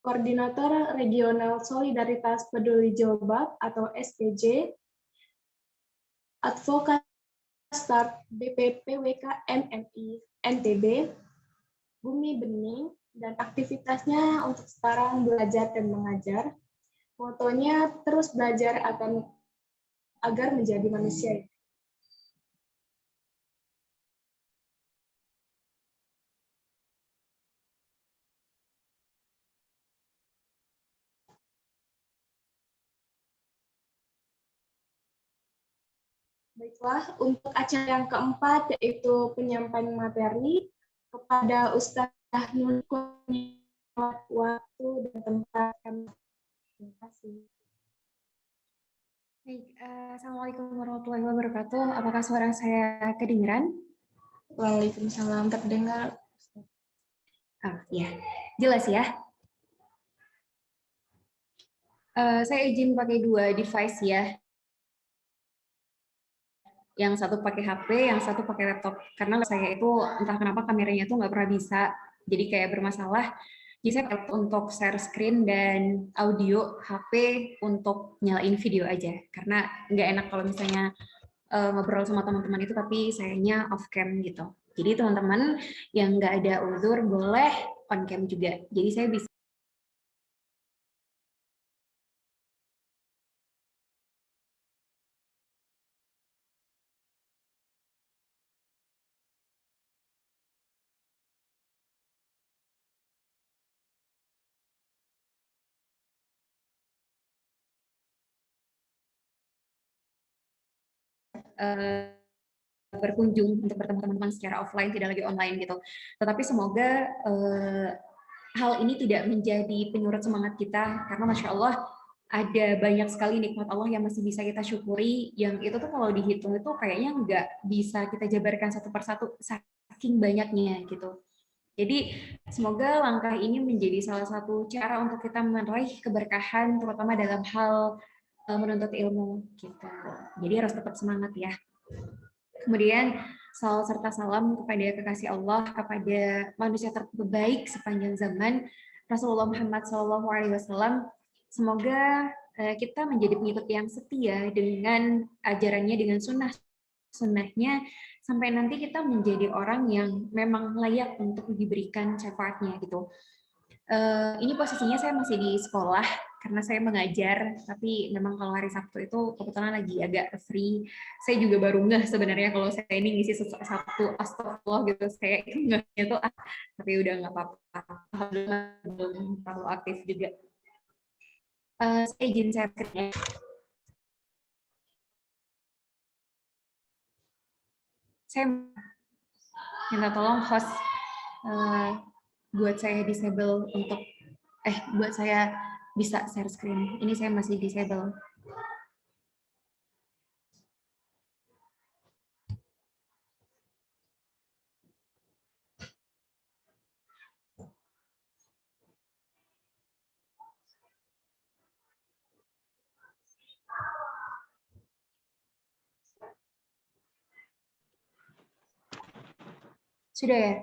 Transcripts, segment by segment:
Koordinator Regional Solidaritas Peduli Jombang atau SPJ, Advokat Start BPPWK MMI NTB, Bumi Bening, dan aktivitasnya untuk sekarang belajar dan mengajar. Motonya terus belajar agar menjadi manusia. Baiklah, untuk acara yang keempat yaitu penyampaian materi kepada Ustazah Nur waktu dan tempat kami. Terima kasih. Baik, Assalamualaikum warahmatullahi wabarakatuh. Apakah suara saya kedengeran? Waalaikumsalam, terdengar. Oh, ya, jelas ya. Saya izin pakai dua device ya. Yang satu pakai HP, yang satu pakai laptop. Karena saya itu entah kenapa kameranya tuh nggak pernah bisa, jadi kayak bermasalah. Jadi saya pakai untuk share screen dan audio, HP untuk nyalain video aja. Karena nggak enak kalau misalnya ngobrol sama teman-teman itu tapi sayanya off cam gitu. Jadi teman-teman yang nggak ada uzur boleh on cam juga. Jadi saya bisa berkunjung untuk bertemu teman-teman secara offline, tidak lagi online gitu. Tetapi semoga hal ini tidak menjadi penyurut semangat kita, karena Masya Allah ada banyak sekali nikmat Allah yang masih bisa kita syukuri, yang itu tuh kalau dihitung itu kayaknya nggak bisa kita jabarkan satu persatu, saking banyaknya gitu. Jadi semoga langkah ini menjadi salah satu cara untuk kita meraih keberkahan, terutama dalam hal menuntut ilmu gitu. Jadi harus tetap semangat ya. Kemudian salawat serta salam kepada kekasih Allah, kepada manusia terbaik sepanjang zaman, Rasulullah Muhammad SAW. Semoga kita menjadi pengikut yang setia dengan ajarannya, dengan sunnahnya, sampai nanti kita menjadi orang yang memang layak untuk diberikan syafaatnya gitu. Ini posisinya saya masih di sekolah karena saya mengajar, tapi memang kalau hari Sabtu itu kebetulan lagi agak free. Saya juga baru ngeh sebenarnya kalau saya ini ngisi Sabtu, astagfirullah gitu, saya ngehnya tuh tapi udah nggak apa-apa. Alhamdulillah belum terlalu aktif juga. Saya izin share screen. Saya minta tolong host buat saya disable untuk buat saya bisa share screen. Ini saya masih disable. Sudah ya?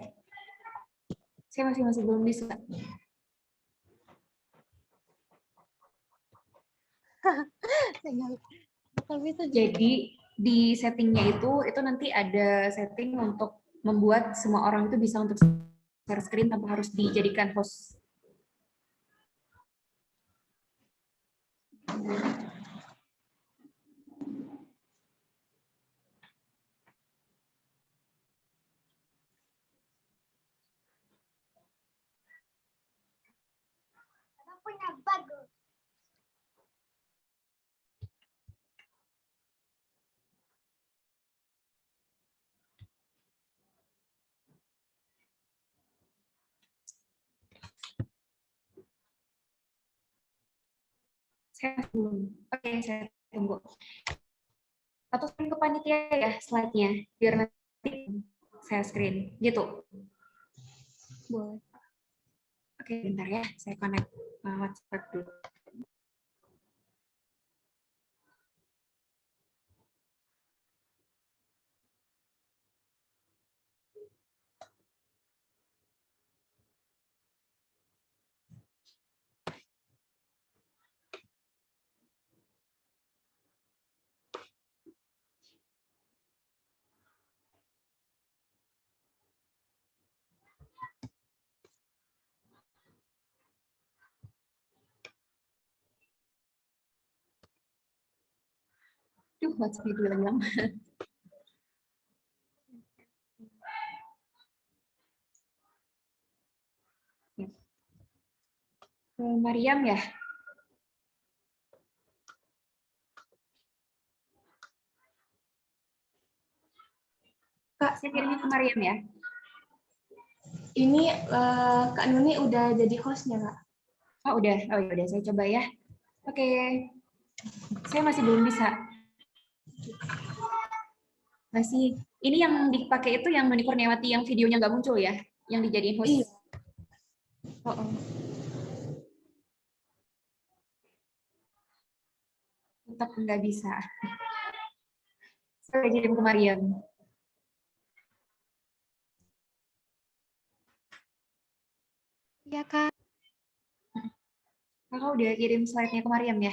Saya masih belum bisa. Jadi di settingnya itu nanti ada setting untuk membuat semua orang itu bisa untuk share screen tanpa harus dijadikan host. Punya bagus. Saya belum. Oke, saya tunggu. Atau screen ke panitia ya slide-nya, biar nanti saya screen. Gitu. Boleh. Oke, bentar ya. Saya connect WhatsApp dulu. Aduh, WhatsApp itu hilang. Mariam ya? Kak, Saya kirimin ke Mariam ya. ini Kak Nuni udah jadi hostnya, Kak. Oh udah, saya coba ya. Oke, saya masih belum bisa. Masih, ini yang dipakai itu yang Nuni Kurniawati yang videonya nggak muncul ya, yang dijadiin host. Iya. Oh. Tetap nggak bisa. Saya kirim ke Mariam. Iya, Kak. Kakak udah kirim slide-nya ke Mariam ya?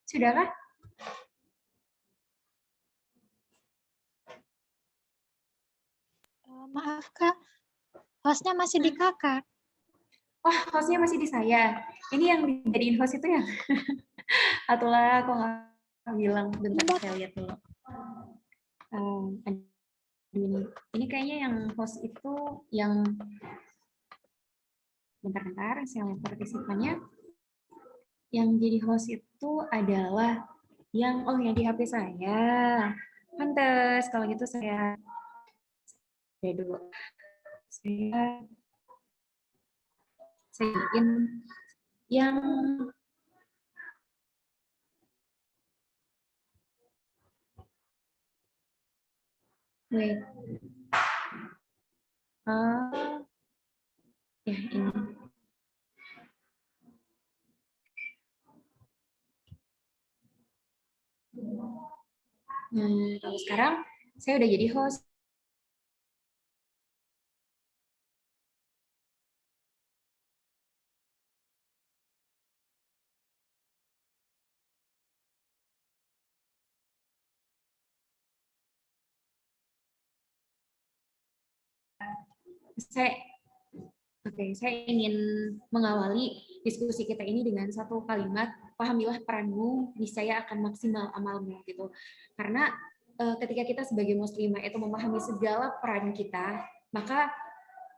Sudah kah? Maaf, Kak. Hostnya masih di Kakak. Wah, hostnya masih di saya. Ini yang dijadiin host itu ya? Atulah, aku nggak bilang. Bentar, saya lihat dulu. Ini kayaknya yang host itu yang bentar-bentar saya lihat partisipannya. Yang jadi host itu adalah yang di HP saya. Pantes kalau gitu saya dulu. Saya bikin yang wait. Ya ini. Kalau sekarang saya udah jadi host. Saya ingin mengawali diskusi kita ini dengan satu kalimat, pahamilah peranmu, niscaya akan maksimal amalmu gitu. Karena ketika kita sebagai muslimah itu memahami segala peran kita, maka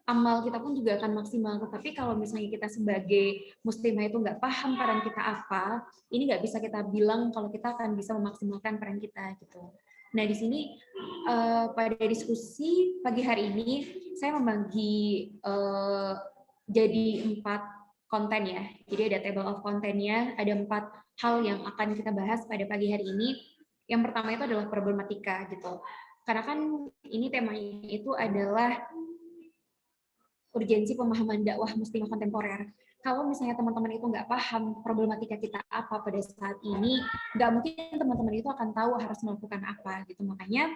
amal kita pun juga akan maksimal. Tetapi kalau misalnya kita sebagai muslimah itu nggak paham peran kita apa, ini nggak bisa kita bilang kalau kita akan bisa memaksimalkan peran kita gitu. Nah di sini pada diskusi pagi hari ini saya membagi jadi 4 konten ya. Jadi ada table of kontennya, ada 4 hal yang akan kita bahas pada pagi hari ini. Yang pertama itu adalah problematika gitu. Karena kan ini temanya itu adalah urgensi pemahaman dakwah muslimah kontemporer. Kalau misalnya teman-teman itu nggak paham problematika kita apa pada saat ini, nggak mungkin teman-teman itu akan tahu harus melakukan apa gitu. Makanya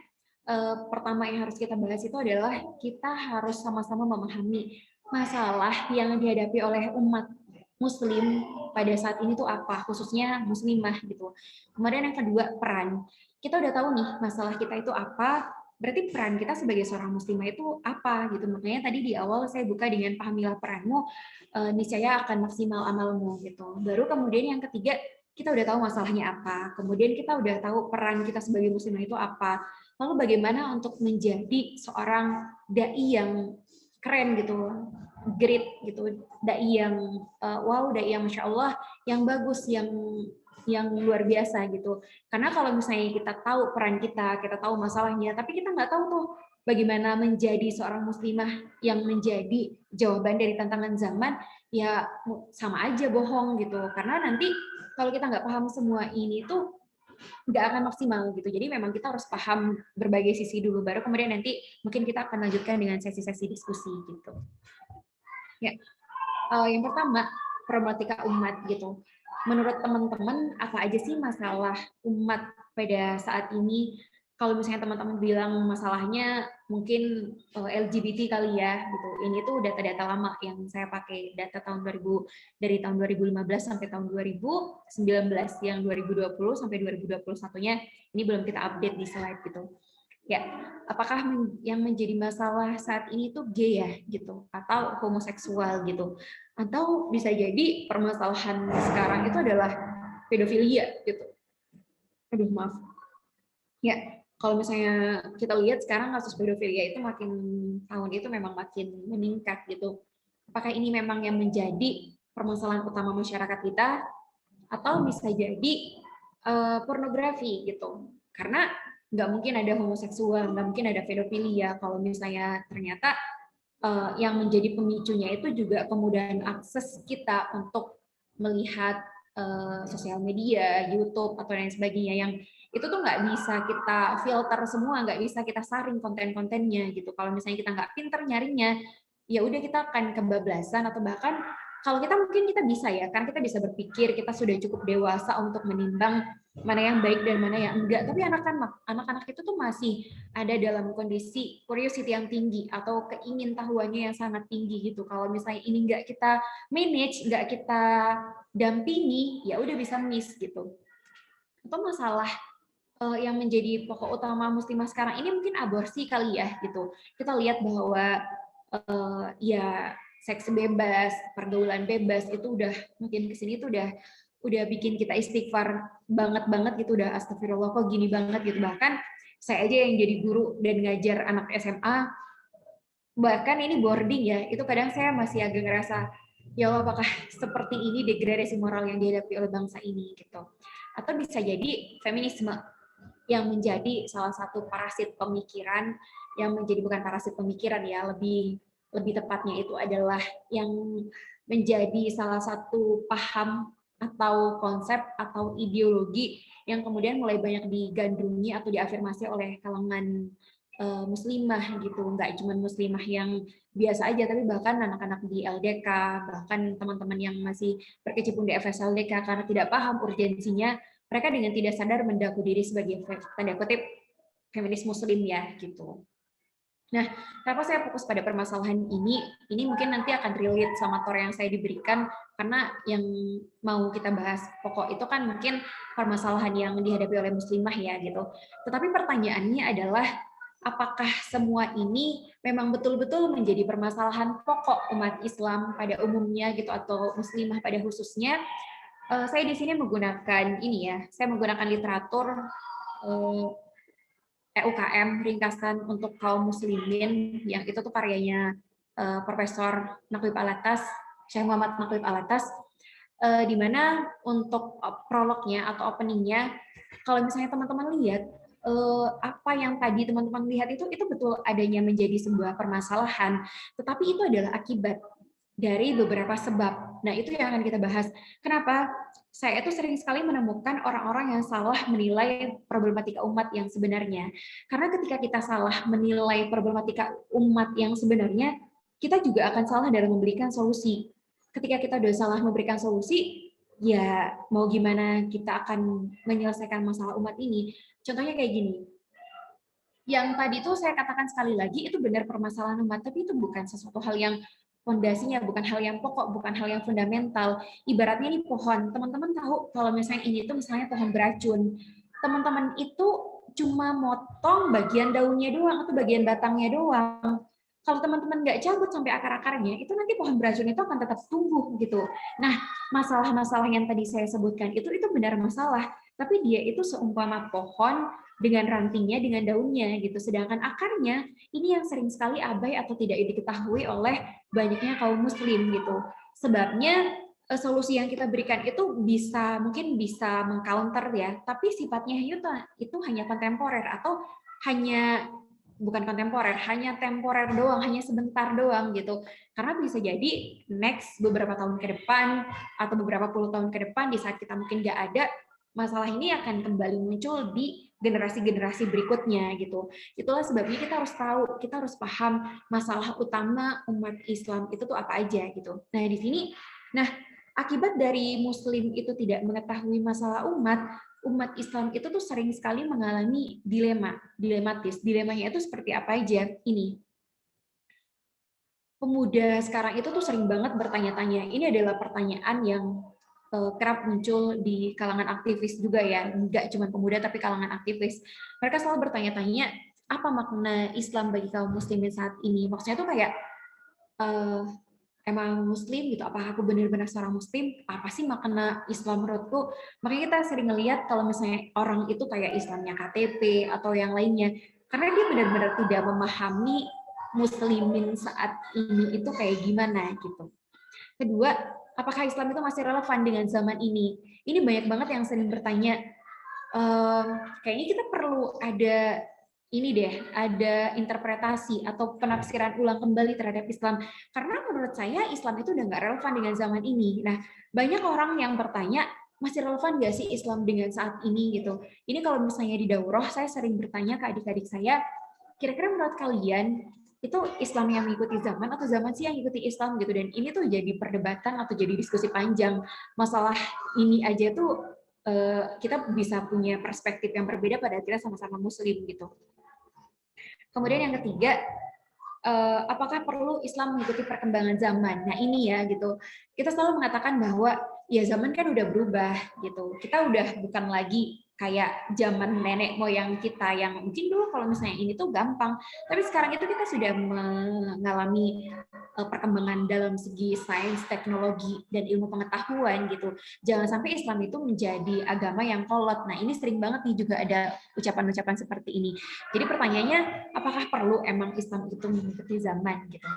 pertama yang harus kita bahas itu adalah kita harus sama-sama memahami masalah yang dihadapi oleh umat muslim pada saat ini tuh apa, khususnya muslimah gitu. Kemudian yang kedua, peran. Kita udah tahu nih masalah kita itu apa, berarti peran kita sebagai seorang muslimah itu apa gitu. Makanya tadi di awal saya buka dengan pahamilah peranmu, niscaya akan maksimal amalmu gitu. Baru kemudian yang ketiga, kita udah tahu masalahnya apa, kemudian kita udah tahu peran kita sebagai muslimah itu apa, lalu bagaimana untuk menjadi seorang dai yang keren gitu, great gitu, dai yang wow, dai yang masya Allah, yang bagus, yang luar biasa gitu. Karena kalau misalnya kita tahu peran kita tahu masalahnya, tapi kita nggak tahu tuh bagaimana menjadi seorang muslimah yang menjadi jawaban dari tantangan zaman, ya sama aja bohong gitu. Karena nanti kalau kita nggak paham semua ini tuh nggak akan maksimal gitu. Jadi memang kita harus paham berbagai sisi dulu, baru kemudian nanti mungkin kita akan lanjutkan dengan sesi-sesi diskusi gitu. Ya, yang pertama problematika umat gitu. Menurut teman-teman apa aja sih masalah umat pada saat ini? Kalau misalnya teman-teman bilang masalahnya mungkin LGBT kali ya gitu. Ini tuh data-data lama yang saya pakai, data tahun 2000 dari tahun 2015 sampai tahun 2019, yang 2020 sampai 2021-nya ini belum kita update di slide gitu. Ya, apakah yang menjadi masalah saat ini tuh gay ya gitu atau homoseksual gitu? Atau bisa jadi permasalahan sekarang itu adalah pedofilia gitu. Aduh, maaf. Ya, kalau misalnya kita lihat sekarang kasus pedofilia itu makin tahun itu memang makin meningkat gitu. Apakah ini memang yang menjadi permasalahan utama masyarakat kita atau bisa jadi pornografi gitu? Karena nggak mungkin ada homoseksual, nggak mungkin ada pedofilia kalau misalnya ternyata yang menjadi pemicunya itu juga kemudahan akses kita untuk melihat sosial media, YouTube atau lain sebagainya yang itu tuh nggak bisa kita filter semua, nggak bisa kita saring konten-kontennya gitu. Kalau misalnya kita nggak pinter nyarinya, ya udah kita akan kebablasan atau bahkan kalau kita mungkin kita bisa ya, kan kita bisa berpikir kita sudah cukup dewasa untuk menimbang mana yang baik dan mana yang enggak. Tapi anak-anak itu tuh masih ada dalam kondisi curiosity yang tinggi atau keingintahuannya yang sangat tinggi gitu. Kalau misalnya ini enggak kita manage, enggak kita dampingi, ya udah bisa miss gitu. Atau masalah yang menjadi pokok utama muslimah sekarang ini mungkin aborsi kali ya gitu. Kita lihat bahwa ya seks bebas, pergaulan bebas itu udah makin kesini tuh udah bikin kita istighfar banget gitu, udah astagfirullah kok gini banget gitu. Bahkan saya aja yang jadi guru dan ngajar anak SMA, bahkan ini boarding ya, itu kadang saya masih agak ngerasa ya Allah, apakah seperti ini degradasi moral yang dihadapi oleh bangsa ini gitu. Atau bisa jadi feminisme yang menjadi salah satu parasit pemikiran, yang menjadi bukan parasit pemikiran ya, lebih tepatnya itu adalah yang menjadi salah satu paham atau konsep atau ideologi yang kemudian mulai banyak digandrungi atau diafirmasi oleh kalangan muslimah gitu, nggak cuma muslimah yang biasa aja, tapi bahkan anak-anak di LDK, bahkan teman-teman yang masih berkecimpung di FS LDK karena tidak paham urgensinya, mereka dengan tidak sadar mendaku diri sebagai tanda kutip feminis muslim ya gitu. Nah, kenapa saya fokus pada permasalahan ini mungkin nanti akan relate sama tor yang saya diberikan, karena yang mau kita bahas pokok itu kan mungkin permasalahan yang dihadapi oleh muslimah ya gitu. Tetapi pertanyaannya adalah, apakah semua ini memang betul-betul menjadi permasalahan pokok umat Islam pada umumnya gitu atau muslimah pada khususnya? Saya di sini menggunakan ini ya, saya menggunakan literatur EUKM ringkasan untuk kaum muslimin yang itu tuh karyanya Profesor Nakwib Alatas, Syekh Muhammad Nakwib Alatas, di mana untuk prolognya atau openingnya, kalau misalnya teman-teman lihat apa yang tadi teman-teman lihat itu betul adanya menjadi sebuah permasalahan, tetapi itu adalah akibat dari beberapa sebab. Nah, itu yang akan kita bahas. Kenapa? Saya itu sering sekali menemukan orang-orang yang salah menilai problematika umat yang sebenarnya. Karena ketika kita salah menilai problematika umat yang sebenarnya, kita juga akan salah dalam memberikan solusi. Ketika kita udah salah memberikan solusi, ya mau gimana kita akan menyelesaikan masalah umat ini. Contohnya kayak gini. Yang tadi itu saya katakan sekali lagi, itu benar permasalahan umat, tapi itu bukan sesuatu hal yang fondasinya, bukan hal yang pokok, bukan hal yang fundamental. Ibaratnya ini pohon, teman-teman tahu kalau misalnya ini tuh misalnya pohon beracun, teman-teman itu cuma motong bagian daunnya doang atau bagian batangnya doang. Kalau teman-teman nggak cabut sampai akar-akarnya, itu nanti pohon beracun itu akan tetap tumbuh gitu. Nah, masalah-masalah yang tadi saya sebutkan itu benar masalah, tapi dia itu seumpama pohon dengan rantingnya, dengan daunnya gitu. Sedangkan akarnya ini yang sering sekali abai atau tidak diketahui oleh banyaknya kaum muslim gitu. Sebabnya solusi yang kita berikan itu mungkin bisa mengcounter ya, tapi sifatnya itu hanya kontemporer atau hanya bukan kontemporer, hanya temporer doang, hanya sebentar doang gitu. Karena bisa jadi next beberapa tahun ke depan atau beberapa puluh tahun ke depan di saat kita mungkin nggak ada, masalah ini akan kembali muncul di generasi-generasi berikutnya gitu. Itulah sebabnya kita harus tahu, kita harus paham masalah utama umat Islam itu tuh apa aja gitu. Nah, di sini akibat dari muslim itu tidak mengetahui masalah umat Islam itu tuh sering sekali mengalami dilematis. Dilemanya itu seperti apa aja? Ini. Pemuda sekarang itu tuh sering banget bertanya-tanya. Ini adalah pertanyaan yang kerap muncul di kalangan aktivis juga ya. Enggak cuma pemuda tapi kalangan aktivis. Mereka selalu bertanya-tanya, apa makna Islam bagi kaum muslimin saat ini? Maksudnya tuh kayak emang muslim gitu, apakah aku benar-benar seorang muslim, apa sih makna Islam menurutku. Makanya kita sering ngelihat kalau misalnya orang itu kayak Islamnya KTP atau yang lainnya, karena dia benar-benar tidak memahami muslimin saat ini itu kayak gimana gitu. Kedua, apakah Islam itu masih relevan dengan zaman ini? Ini banyak banget yang sering bertanya, kayaknya kita perlu ada ada interpretasi atau penafsiran ulang kembali terhadap Islam. Karena menurut saya Islam itu udah nggak relevan dengan zaman ini. Nah, banyak orang yang bertanya, masih relevan nggak sih Islam dengan saat ini gitu. Ini kalau misalnya di daurah, saya sering bertanya ke adik-adik saya, kira-kira menurut kalian itu Islam yang mengikuti zaman atau zaman sih yang mengikuti Islam gitu. Dan ini tuh jadi perdebatan atau jadi diskusi panjang. Masalah ini aja tuh kita bisa punya perspektif yang berbeda pada kita sama-sama muslim gitu. Kemudian yang ketiga, apakah perlu Islam mengikuti perkembangan zaman? Nah ini ya gitu. Kita selalu mengatakan bahwa ya zaman kan udah berubah gitu. Kita udah bukan lagi kayak zaman nenek moyang kita yang mungkin dulu kalau misalnya ini tuh gampang. Tapi sekarang itu kita sudah mengalami perkembangan dalam segi sains, teknologi, dan ilmu pengetahuan gitu. Jangan sampai Islam itu menjadi agama yang kolot. Nah ini sering banget nih juga ada ucapan-ucapan seperti ini. Jadi pertanyaannya, apakah perlu emang Islam itu mengikuti zaman gitu?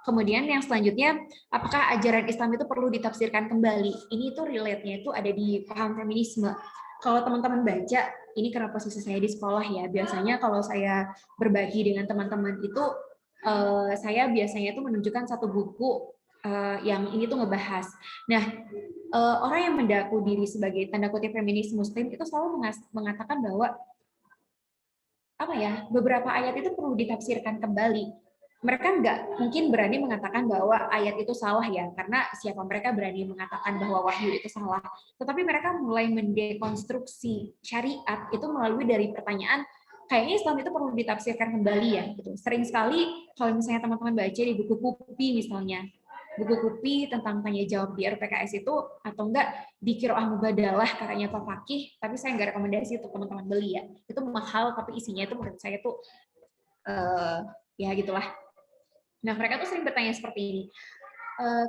Kemudian yang selanjutnya, apakah ajaran Islam itu perlu ditafsirkan kembali? Ini tuh relate-nya itu ada di paham feminisme. Kalau teman-teman baca, ini karena posisi saya di sekolah ya, biasanya kalau saya berbagi dengan teman-teman itu, saya biasanya itu menunjukkan satu buku yang ini tuh ngebahas. Nah, orang yang mengaku diri sebagai tanda kutip feminis muslim itu selalu mengatakan bahwa beberapa ayat itu perlu ditafsirkan kembali. Mereka nggak mungkin berani mengatakan bahwa ayat itu salah ya, karena siapa mereka berani mengatakan bahwa wahyu itu salah. Tetapi mereka mulai mendekonstruksi syariat itu melalui dari pertanyaan, kayaknya Islam itu perlu ditafsirkan kembali ya. Gitu. Sering sekali kalau misalnya teman-teman baca di buku Kupi misalnya, buku Kupi tentang tanya jawab di RPKS itu, atau enggak di Qiraah Mubadalah karanya Pak Fakih, tapi saya nggak rekomendasi untuk teman-teman beli ya. Itu mahal tapi isinya itu menurut saya tuh ya gitulah. Nah, mereka tuh sering bertanya seperti ini.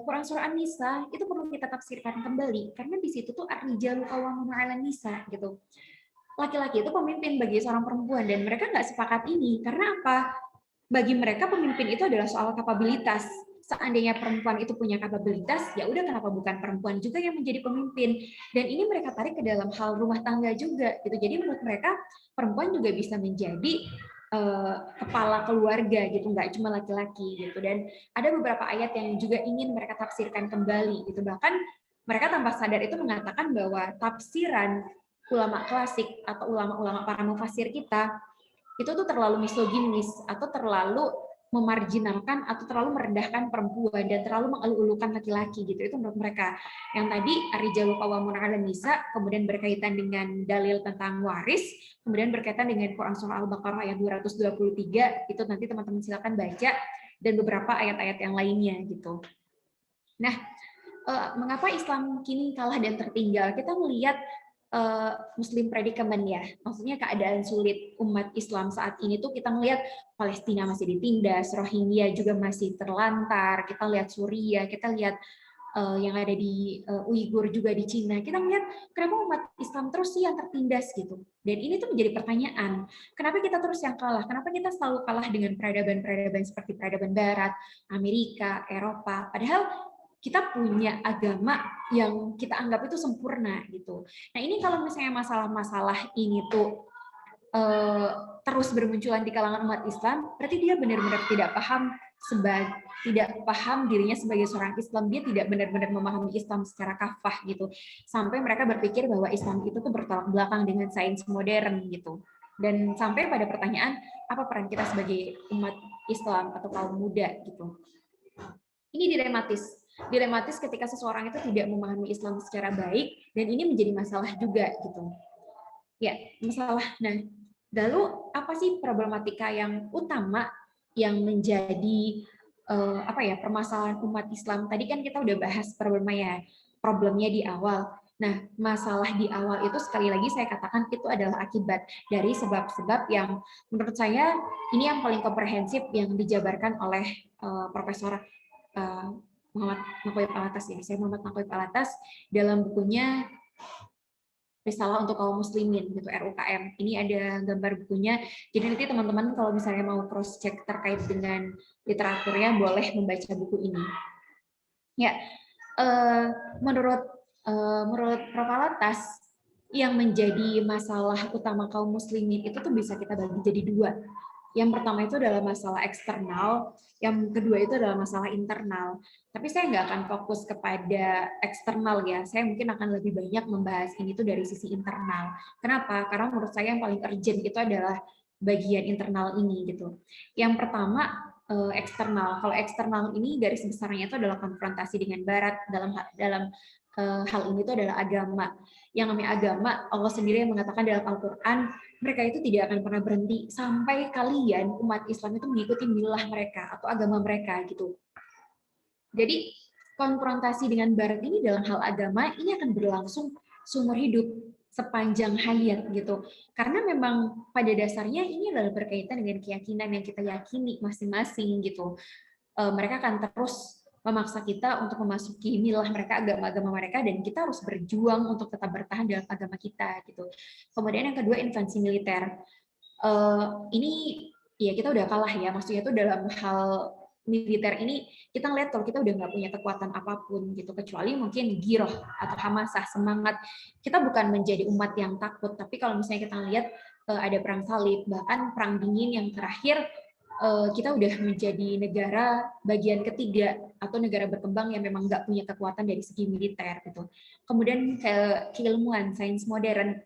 Quran surah An-Nisa itu perlu kita tafsirkan kembali karena di situ tuh ar-rijalu qawwamuna 'alan nisa gitu. Laki-laki itu pemimpin bagi seorang perempuan dan mereka nggak sepakat ini karena apa? Bagi mereka pemimpin itu adalah soal kapabilitas. Seandainya perempuan itu punya kapabilitas, ya udah kenapa bukan perempuan juga yang menjadi pemimpin? Dan ini mereka tarik ke dalam hal rumah tangga juga gitu. Jadi menurut mereka perempuan juga bisa menjadi kepala keluarga gitu, nggak cuma laki-laki gitu. Dan ada beberapa ayat yang juga ingin mereka tafsirkan kembali gitu. Bahkan mereka tanpa sadar itu mengatakan bahwa tafsiran ulama klasik atau ulama-ulama para mufasir kita itu tuh terlalu misoginis atau terlalu memarjinalkan atau terlalu merendahkan perempuan dan terlalu mengeluh-elukan laki-laki gitu. Itu menurut mereka. Yang tadi ar-rijalu qawwamuna 'alan nisa, kemudian berkaitan dengan dalil tentang waris, kemudian berkaitan dengan Quran surah Al-Baqarah ayat 223, itu nanti teman-teman silakan baca, dan beberapa ayat-ayat yang lainnya gitu. Nah, mengapa Islam kini kalah dan tertinggal? Kita melihat Muslim predicament ya, maksudnya keadaan sulit umat Islam saat ini tuh kita melihat Palestina masih ditindas, Rohingya juga masih terlantar, kita lihat Suriah, kita lihat yang ada di Uighur juga di Cina, kita melihat kenapa umat Islam terus sih yang tertindas gitu. Dan ini tuh menjadi pertanyaan, kenapa kita terus yang kalah? Kenapa kita selalu kalah dengan peradaban-peradaban seperti peradaban Barat, Amerika, Eropa? Padahal kita punya agama yang kita anggap itu sempurna gitu. Nah ini kalau misalnya masalah-masalah ini tuh terus bermunculan di kalangan umat Islam, berarti dia benar-benar tidak paham dirinya sebagai seorang Islam, dia tidak benar-benar memahami Islam secara kafah gitu, sampai mereka berpikir bahwa Islam itu tuh bertolak belakang dengan sains modern gitu, dan sampai pada pertanyaan apa peran kita sebagai umat Islam atau kaum muda gitu. Ini dilematis ketika seseorang itu tidak memahami Islam secara baik, dan ini menjadi masalah juga gitu. Ya, masalah. Nah, lalu apa sih problematika yang utama yang menjadi permasalahan umat Islam? Tadi kan kita udah bahas problemnya di awal. Nah, masalah di awal itu sekali lagi saya katakan itu adalah akibat dari sebab-sebab yang menurut saya ini yang paling komprehensif yang dijabarkan oleh Profesor Muhammad Naqoib Alatas ini. Saya Muhammad Naqoib Alatas dalam bukunya Risalah untuk kaum muslimin gitu, RUKM. Ini ada gambar bukunya. Jadi nanti teman-teman kalau misalnya mau cross check terkait dengan literaturnya boleh membaca buku ini. Ya, menurut Prof. Alatas yang menjadi masalah utama kaum muslimin itu tuh bisa kita bagi jadi dua. Yang pertama itu adalah masalah eksternal, yang kedua itu adalah masalah internal. Tapi saya nggak akan fokus kepada eksternal ya, saya mungkin akan lebih banyak membahas ini tuh dari sisi internal. Kenapa? Karena menurut saya yang paling urgent itu adalah bagian internal ini gitu. Yang pertama eksternal. Kalau eksternal ini garis besarnya itu adalah konfrontasi dengan Barat dalam hal ini itu adalah agama. Yang namanya agama, Allah sendiri yang mengatakan dalam Al-Quran, mereka itu tidak akan pernah berhenti sampai kalian umat Islam itu mengikuti milah mereka atau agama mereka gitu. Jadi konfrontasi dengan Barat ini dalam hal agama ini akan berlangsung seumur hidup sepanjang hayat gitu. Karena memang pada dasarnya ini adalah berkaitan dengan keyakinan yang kita yakini masing-masing gitu. Mereka akan terus memaksa kita untuk memasuki milah mereka, agama-agama mereka, dan kita harus berjuang untuk tetap bertahan dalam agama kita gitu. Kemudian yang kedua, intervensi militer. Ini ya kita udah kalah ya, maksudnya itu dalam hal militer ini kita ngeliat kalau kita udah nggak punya kekuatan apapun gitu, kecuali mungkin giroh atau hamasah, semangat. Kita bukan menjadi umat yang takut, tapi kalau misalnya kita lihat ada perang salib, bahkan perang dingin yang terakhir, kita udah menjadi negara bagian ketiga atau negara berkembang yang memang nggak punya kekuatan dari segi militer gitu. Kemudian keilmuan, sains modern,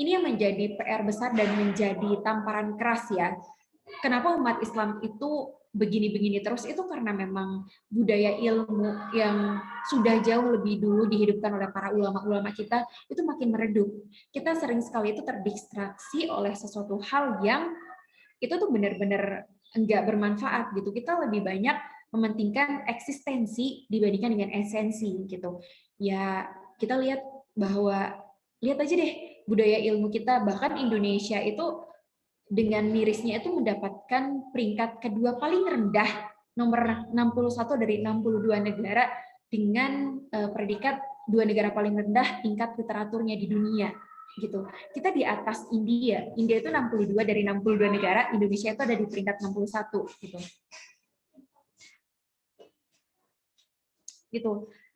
ini yang menjadi PR besar dan menjadi tamparan keras ya. Kenapa umat Islam itu begini-begini terus, itu karena memang budaya ilmu yang sudah jauh lebih dulu dihidupkan oleh para ulama-ulama kita itu makin meredup. Kita sering sekali itu terdistraksi oleh sesuatu hal yang itu tuh benar-benar enggak bermanfaat gitu. Kita lebih banyak mementingkan eksistensi dibandingkan dengan esensi gitu. Ya, kita lihat bahwa lihat aja deh budaya ilmu kita, bahkan Indonesia itu dengan mirisnya itu mendapatkan peringkat kedua paling rendah, nomor 61 dari 62 negara dengan predikat dua negara paling rendah tingkat literaturnya di dunia gitu. Kita di atas India. India itu 62 dari 62 negara, Indonesia itu ada di peringkat 61 gitu. Gitu.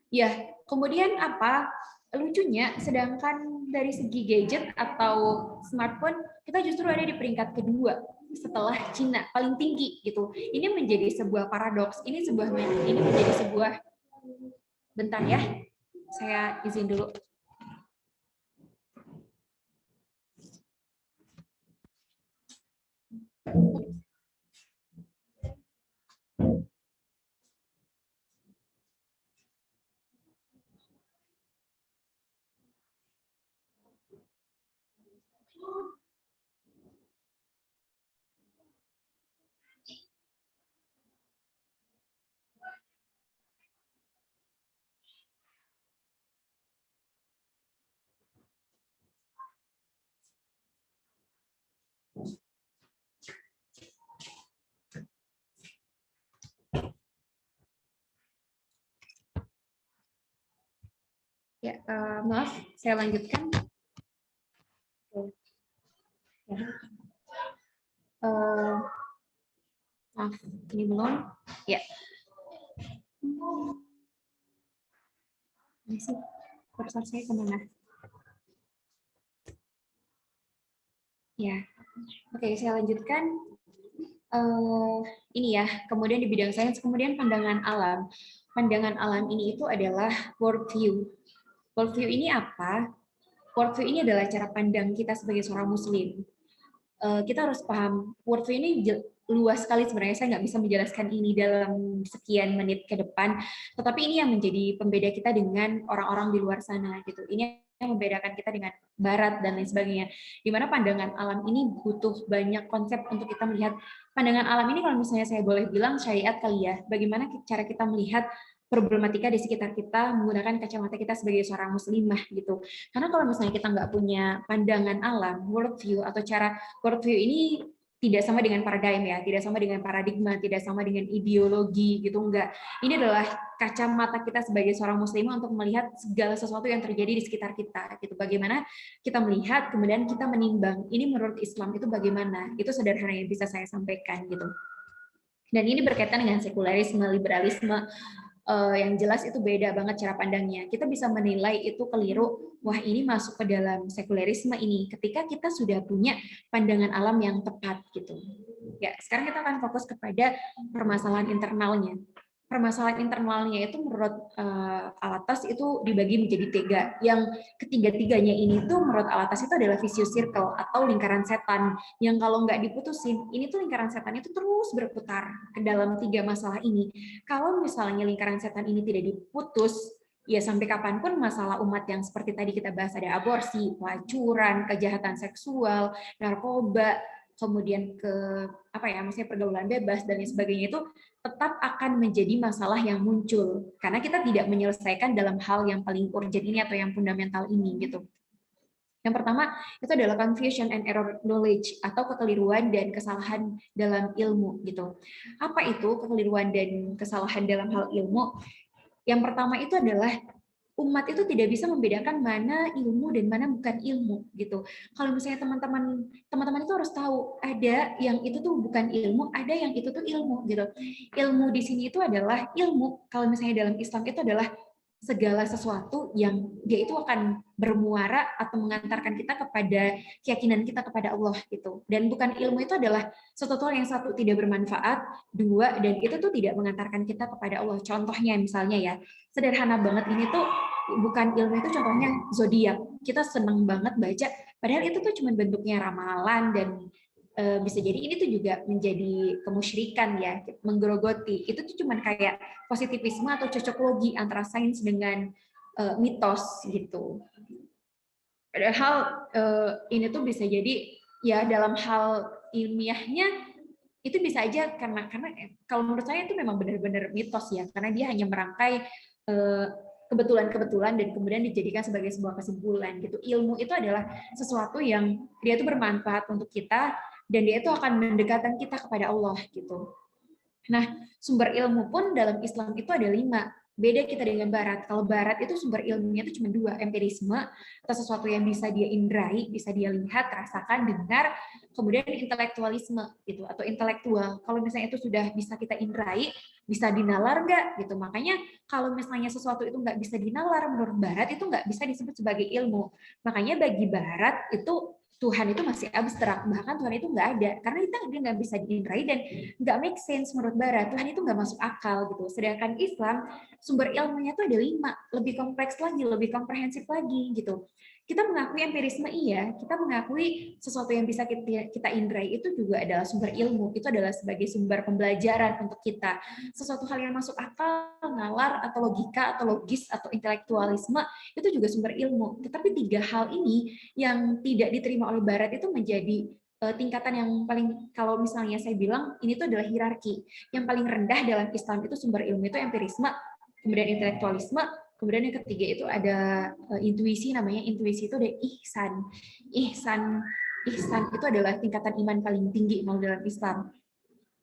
Ya, kemudian apa? Lucunya, sedangkan dari segi gadget atau smartphone, kita justru ada di peringkat kedua setelah Cina, paling tinggi gitu. Ini menjadi sebuah paradoks. Ini menjadi sebuah bentar ya. Saya izin dulu. Ya, maaf, saya lanjutkan. Ya. Maaf, ini belum. Ya. Ini sih, kursor saya kemana? Ya, oke, saya lanjutkan. Ini ya, kemudian di bidang sains, kemudian pandangan alam. Pandangan alam ini itu adalah worldview. Worldview ini apa? Worldview ini adalah cara pandang kita sebagai seorang muslim. Kita harus paham, worldview ini luas sekali sebenarnya, saya nggak bisa menjelaskan ini dalam sekian menit ke depan, tetapi ini yang menjadi pembeda kita dengan orang-orang di luar sana gitu. Ini yang membedakan kita dengan barat dan lain sebagainya. Di mana pandangan alam ini butuh banyak konsep untuk kita melihat. Pandangan alam ini kalau misalnya saya boleh bilang syariat kali ya, bagaimana cara kita melihat problematika di sekitar kita menggunakan kacamata kita sebagai seorang muslimah gitu. Karena kalau misalnya kita nggak punya pandangan alam, worldview atau cara worldview ini tidak sama dengan paradigm ya, tidak sama dengan paradigma, tidak sama dengan ideologi gitu, enggak. Ini adalah kacamata kita sebagai seorang muslimah untuk melihat segala sesuatu yang terjadi di sekitar kita gitu. Bagaimana kita melihat, kemudian kita menimbang ini menurut Islam itu bagaimana. Itu sederhana yang bisa saya sampaikan gitu. Dan ini berkaitan dengan sekularisme, liberalisme, yang jelas itu beda banget cara pandangnya. Kita bisa menilai itu keliru, wah ini masuk ke dalam sekularisme ini, ketika kita sudah punya pandangan alam yang tepat gitu. Ya, sekarang kita akan fokus kepada permasalahan internalnya. Permasalahan internalnya itu menurut Alatas itu dibagi menjadi 3. Yang ketiga-tiganya ini tuh menurut Alatas itu adalah vicious circle atau lingkaran setan yang kalau nggak diputusin, ini tuh lingkaran setan itu terus berputar ke dalam 3 masalah ini. Kalau misalnya lingkaran setan ini tidak diputus, ya sampai kapanpun masalah umat yang seperti tadi kita bahas, ada aborsi, pelacuran, kejahatan seksual, narkoba, kemudian ke apa ya, maksudnya pergaulan bebas dan lain sebagainya, itu tetap akan menjadi masalah yang muncul karena kita tidak menyelesaikan dalam hal yang paling urgent ini atau yang fundamental ini gitu. Yang pertama itu adalah confusion and error knowledge atau kekeliruan dan kesalahan dalam ilmu gitu. Apa itu kekeliruan dan kesalahan dalam hal ilmu? Yang pertama itu adalah umat itu tidak bisa membedakan mana ilmu dan mana bukan ilmu gitu. Kalau misalnya teman-teman itu harus tahu ada yang itu tuh bukan ilmu, ada yang itu tuh ilmu gitu. Ilmu di sini itu adalah ilmu. Kalau misalnya dalam Islam itu adalah segala sesuatu yang dia itu akan bermuara atau mengantarkan kita kepada keyakinan kita kepada Allah gitu. Dan bukan ilmu itu adalah sesuatu yang satu tidak bermanfaat, 2 dan itu tuh tidak mengantarkan kita kepada Allah. Contohnya misalnya ya, sederhana banget ini tuh bukan ilmu itu contohnya zodiak. Kita seneng banget baca, padahal itu tuh cuma bentuknya ramalan dan bisa jadi ini tuh juga menjadi kemusyrikan ya, menggerogoti. Itu tuh cuma kayak positivisme atau cocok logi antara sains dengan mitos gitu. Padahal ini tuh bisa jadi ya dalam hal ilmiahnya itu bisa aja karena kalau menurut saya itu memang benar-benar mitos ya, karena dia hanya merangkai kebetulan-kebetulan dan kemudian dijadikan sebagai sebuah kesimpulan gitu. Ilmu itu adalah sesuatu yang dia itu bermanfaat untuk kita dan dia itu akan mendekatkan kita kepada Allah gitu. Nah, sumber ilmu pun dalam Islam itu ada 5. Beda kita dengan Barat. Kalau Barat itu sumber ilmunya itu cuma 2, empirisme atau sesuatu yang bisa dia indrai, bisa dia lihat, rasakan, dengar, kemudian intelektualisme gitu atau intelektual. Kalau misalnya itu sudah bisa kita indrai, bisa dinalar nggak gitu. Makanya kalau misalnya sesuatu itu nggak bisa dinalar menurut Barat itu nggak bisa disebut sebagai ilmu. Makanya bagi Barat itu Tuhan itu masih abstrak, bahkan Tuhan itu nggak ada, karena dia nggak bisa diindrai dan nggak make sense menurut Barat. Tuhan itu nggak masuk akal gitu. Sedangkan Islam sumber ilmunya itu ada 5, lebih kompleks lagi, lebih komprehensif lagi gitu. Kita mengakui empirisme iya, kita mengakui sesuatu yang bisa kita indrai itu juga adalah sumber ilmu, itu adalah sebagai sumber pembelajaran untuk kita. Sesuatu hal yang masuk akal, nalar, atau logika, atau logis, atau intelektualisme, itu juga sumber ilmu. Tetapi 3 hal ini yang tidak diterima oleh Barat itu menjadi tingkatan yang paling, kalau misalnya saya bilang ini tuh adalah hierarki. Yang paling rendah dalam Islam itu sumber ilmu itu empirisme, kemudian intelektualisme, kemudian yang ketiga itu ada intuisi, namanya intuisi itu ada ihsan. Ihsan itu adalah tingkatan iman paling tinggi kalau dalam Islam.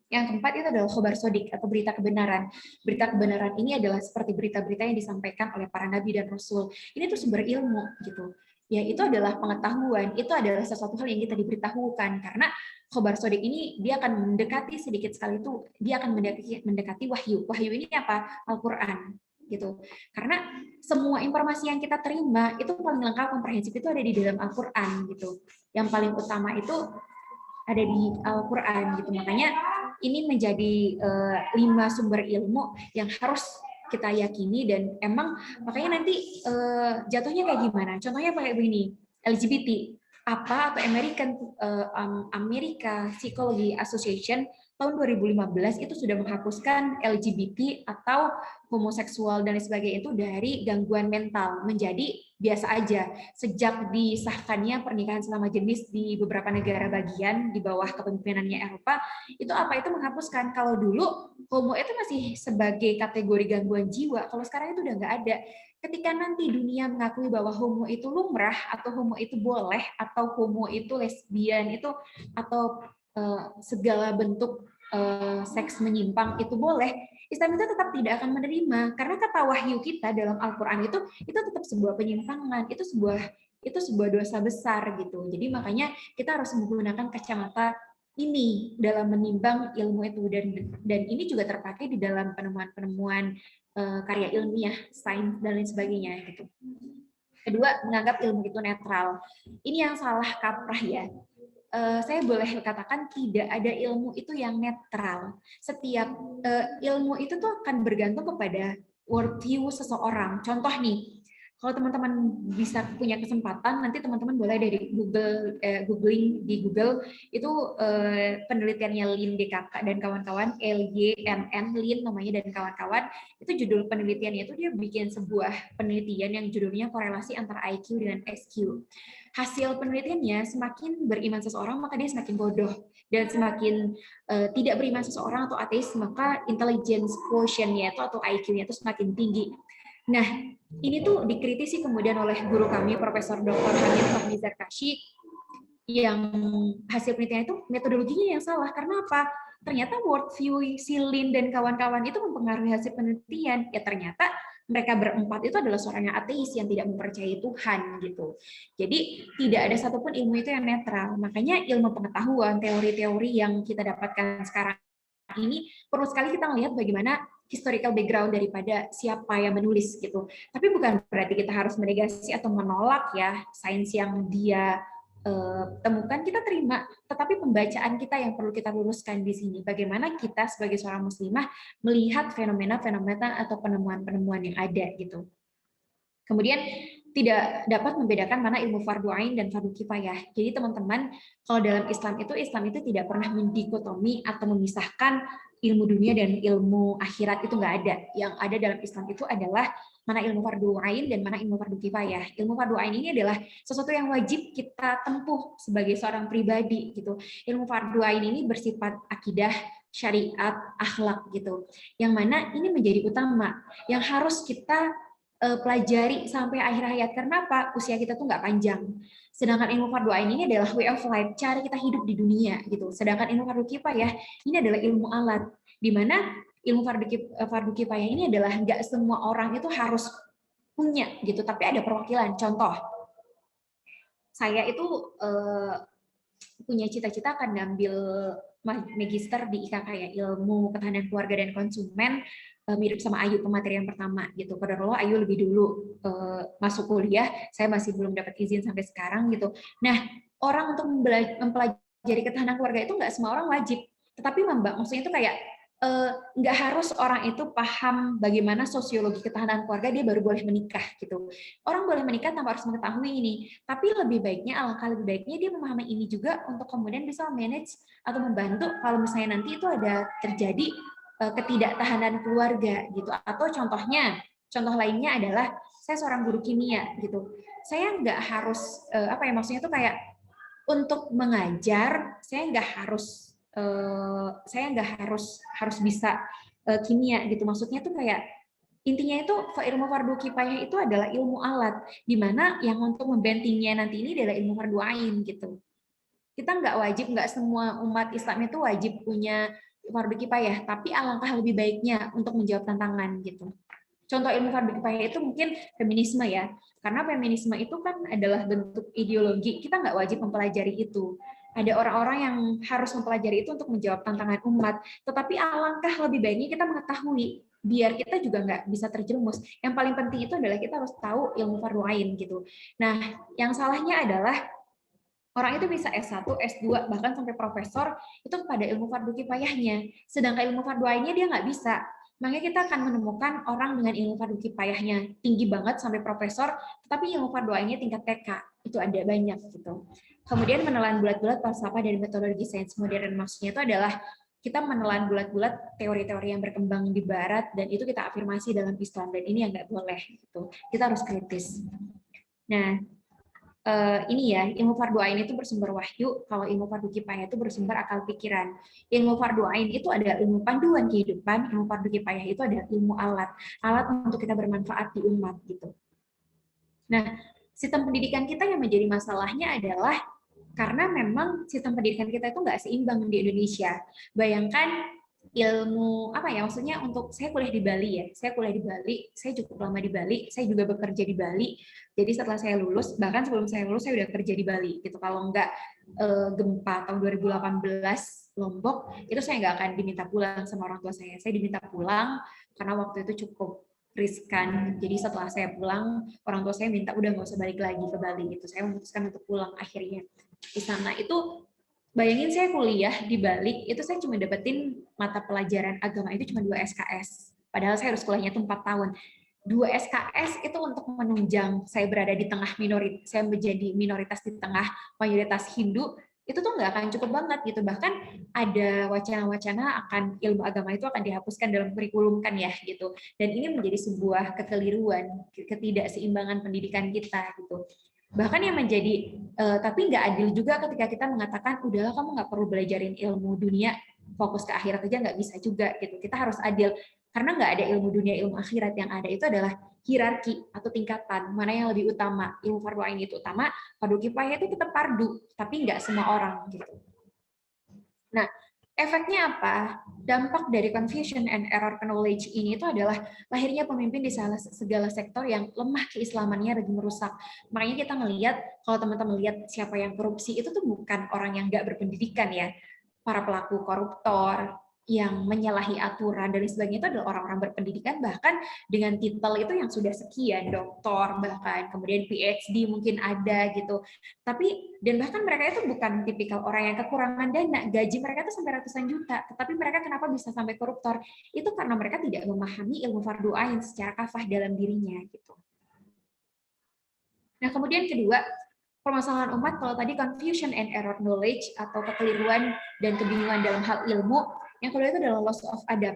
Yang keempat itu adalah khobar sodik atau berita kebenaran. Berita kebenaran ini adalah seperti berita-berita yang disampaikan oleh para nabi dan rasul. Ini tuh sumber ilmu gitu. Ya itu adalah pengetahuan, itu adalah sesuatu hal yang kita diberitahukan karena khobar sodik ini dia akan mendekati sedikit sekali itu dia akan mendekati wahyu. Wahyu ini apa? Al-Qur'an gitu. Karena semua informasi yang kita terima itu paling lengkap komprehensif itu ada di dalam Al-Qur'an gitu. Yang paling utama itu ada di Al-Qur'an gitu. Makanya ini menjadi 5 sumber ilmu yang harus kita yakini dan emang makanya nanti jatuhnya kayak gimana? Contohnya kayak begini, LGBT apa atau America Psychology Association tahun 2015 itu sudah menghapuskan LGBT atau homoseksual dan sebagainya itu dari gangguan mental menjadi biasa aja. Sejak disahkannya pernikahan selama jenis di beberapa negara bagian di bawah kepemimpinannya Eropa, itu apa? Itu menghapuskan. Kalau dulu homo itu masih sebagai kategori gangguan jiwa, kalau sekarang itu udah nggak ada. Ketika nanti dunia mengakui bahwa homo itu lumrah, atau homo itu boleh, atau homo itu lesbian, itu atau segala bentuk seks menyimpang itu boleh, Islam itu tetap tidak akan menerima karena kata wahyu kita dalam Al-Qur'an itu tetap sebuah penyimpangan, itu sebuah dosa besar gitu. Jadi makanya kita harus menggunakan kacamata ini dalam menimbang ilmu itu dan ini juga terpakai di dalam penemuan-penemuan karya ilmiah, sains dan lain sebagainya gitu. Kedua, menganggap ilmu itu netral. Ini yang salah kaprah ya. Saya boleh katakan tidak ada ilmu itu yang netral. Setiap ilmu itu tuh akan bergantung kepada worldview seseorang. Contoh nih, kalau teman-teman bisa punya kesempatan, nanti teman-teman boleh dari googling di Google itu penelitiannya Lin DKK dan kawan-kawan, LYNN Lin namanya dan kawan-kawan, itu judul penelitiannya itu dia bikin sebuah penelitian yang judulnya korelasi antara IQ dengan SQ. Hasil penelitiannya semakin beriman seseorang maka dia semakin bodoh dan semakin tidak beriman seseorang atau ateis maka intelligence quotient-nya itu atau IQ-nya itu semakin tinggi. Nah, ini tuh dikritisi kemudian oleh guru kami Profesor Dr. Hamid Fahmi Zarkashi yang hasil penelitian itu metodologinya yang salah. Karena apa? Ternyata worldview Silin dan kawan-kawan itu mempengaruhi hasil penelitian. Ya ternyata mereka berempat itu adalah seorang yang ateis yang tidak mempercayai Tuhan gitu. Jadi tidak ada satupun ilmu itu yang netral. Makanya ilmu pengetahuan, teori-teori yang kita dapatkan sekarang ini perlu sekali kita melihat bagaimana historical background daripada siapa yang menulis gitu. Tapi bukan berarti kita harus menegasi atau menolak ya sains yang dia temukan, kita terima, tetapi pembacaan kita yang perlu kita luruskan di sini. Bagaimana kita sebagai seorang muslimah melihat fenomena-fenomena atau penemuan-penemuan yang ada gitu. Kemudian tidak dapat membedakan mana ilmu fardu ain dan fardu kifayah. Jadi teman-teman, kalau dalam Islam itu tidak pernah mendikotomi atau memisahkan ilmu dunia dan ilmu akhirat, itu nggak ada. Yang ada dalam Islam itu adalah mana ilmu fardu ain dan mana ilmu fardu kifayah. Ilmu fardu ain ini adalah sesuatu yang wajib kita tempuh sebagai seorang pribadi gitu. Ilmu fardu ain ini bersifat akidah, syariat, akhlak gitu. Yang mana ini menjadi utama, yang harus kita pelajari sampai akhir hayat. Karena apa? Usia kita tuh nggak panjang. Sedangkan ilmu fardu ain ini adalah way of life, cara kita hidup di dunia gitu. Sedangkan ilmu fardu kifayah ini adalah ilmu alat, di mana ilmu fardu kifayah ini adalah nggak semua orang itu harus punya gitu, tapi ada perwakilan. Contoh, saya itu punya cita-cita akan ngambil magister di IKK ya, ilmu ketahanan keluarga dan konsumen, mirip sama Ayu pematerian pertama gitu. Padahal Ayu lebih dulu masuk kuliah, saya masih belum dapat izin sampai sekarang gitu. Nah, orang untuk mempelajari ketahanan keluarga itu nggak semua orang wajib, tetapi maksudnya itu kayak nggak harus orang itu paham bagaimana sosiologi ketahanan keluarga dia baru boleh menikah gitu. Orang boleh menikah tanpa harus mengetahui ini, tapi lebih baiknya, alangkah lebih baiknya dia memahami ini juga untuk kemudian bisa manage atau membantu kalau misalnya nanti itu ada terjadi ketidaktahanan keluarga gitu. Atau contoh lainnya adalah saya seorang guru kimia gitu. Saya nggak harus maksudnya itu kayak untuk mengajar saya nggak harus bisa kimia gitu. Maksudnya tuh kayak intinya itu ilmu fardu kifayah itu adalah ilmu alat, di mana yang untuk membentingnya nanti ini adalah ilmu fardu ain gitu. Kita nggak semua umat Islam itu wajib punya fardu kifayah, tapi alangkah lebih baiknya untuk menjawab tantangan gitu. Contoh ilmu fardu kifayah itu mungkin feminisme ya, karena feminisme itu kan adalah bentuk ideologi, kita nggak wajib mempelajari itu. Ada orang-orang yang harus mempelajari itu untuk menjawab tantangan umat, tetapi alangkah lebih baiknya kita mengetahui, biar kita juga nggak bisa terjerumus. Yang paling penting itu adalah kita harus tahu ilmu fardu ain gitu. Nah, yang salahnya adalah orang itu bisa S1, S2, bahkan sampai profesor itu pada ilmu fardu kifayahnya. Sedangkan ilmu fardu ainnya dia nggak bisa. Makanya kita akan menemukan orang dengan ilmu fardu kifayahnya tinggi banget sampai profesor, tetapi ilmu fardu ainnya tingkat TK. Itu ada banyak gitu. Kemudian menelan bulat-bulat falsafah dari metodologi sains modern, maksudnya itu adalah kita menelan bulat-bulat teori-teori yang berkembang di barat dan itu kita afirmasi dalam Islam, dan ini yang nggak boleh gitu. Kita harus kritis. Nah, ini ya, ilmu fardu ain itu bersumber wahyu, kalau ilmu fardu kifayah itu bersumber akal pikiran. Ilmu fardu ain itu ada ilmu panduan kehidupan, ilmu fardu kifayah itu ada ilmu alat untuk kita bermanfaat di umat gitu. Nah, sistem pendidikan kita yang menjadi masalahnya adalah karena memang sistem pendidikan kita itu nggak seimbang di Indonesia. Bayangkan ilmu apa ya, maksudnya untuk saya kuliah di Bali ya, saya kuliah di Bali, saya cukup lama di Bali, saya juga bekerja di Bali. Jadi setelah saya lulus, bahkan sebelum saya lulus saya udah kerja di Bali gitu. Kalau nggak gempa tahun 2018 Lombok, itu saya nggak akan diminta pulang sama orang tua saya. Saya diminta pulang karena waktu itu cukup riskan. Jadi setelah saya pulang, orang tua saya minta udah nggak usah balik lagi ke Bali gitu. Saya memutuskan untuk pulang akhirnya. Di sana itu bayangin saya kuliah di Bali, itu saya cuma dapetin mata pelajaran agama itu cuma 2 SKS. Padahal saya harus kuliahnya itu 4 tahun. 2 SKS itu untuk menunjang saya berada di tengah minoritas, saya menjadi minoritas di tengah mayoritas Hindu, itu tuh nggak akan cukup banget gitu. Bahkan ada wacana-wacana akan ilmu agama itu akan dihapuskan dalam kurikulum kan ya gitu. Dan ini menjadi sebuah kekeliruan, ketidakseimbangan pendidikan kita gitu. Bahkan yang menjadi tapi nggak adil juga ketika kita mengatakan udahlah kamu nggak perlu belajarin ilmu dunia, fokus ke akhirat aja, nggak bisa juga gitu. Kita harus adil karena nggak ada ilmu dunia, ilmu akhirat. Yang ada itu adalah hierarki atau tingkatan, mana yang lebih utama. Ilmu fardu ain itu utama, fardu kifayah itu tetap fardu, tapi nggak semua orang gitu. Nah, efeknya apa? Dampak dari confusion and error knowledge ini itu adalah lahirnya pemimpin di segala sektor yang lemah keislamannya lagi merusak. Makanya kita melihat, kalau teman-teman lihat siapa yang korupsi, itu tuh bukan orang yang nggak berpendidikan ya. Para pelaku koruptor, yang menyalahi aturan dan sebagainya itu adalah orang-orang berpendidikan, bahkan dengan titel itu yang sudah sekian, doktor, bahkan kemudian PhD mungkin ada gitu. Tapi dan bahkan mereka itu bukan tipikal orang yang kekurangan dana, gaji mereka itu sampai ratusan juta, tetapi mereka kenapa bisa sampai koruptor? Itu karena mereka tidak memahami ilmu fardu ain secara kafah dalam dirinya gitu. Nah, kemudian kedua, permasalahan umat, kalau tadi confusion and error knowledge atau kekeliruan dan kebingungan dalam hal ilmu, yang kedua itu adalah loss of adab.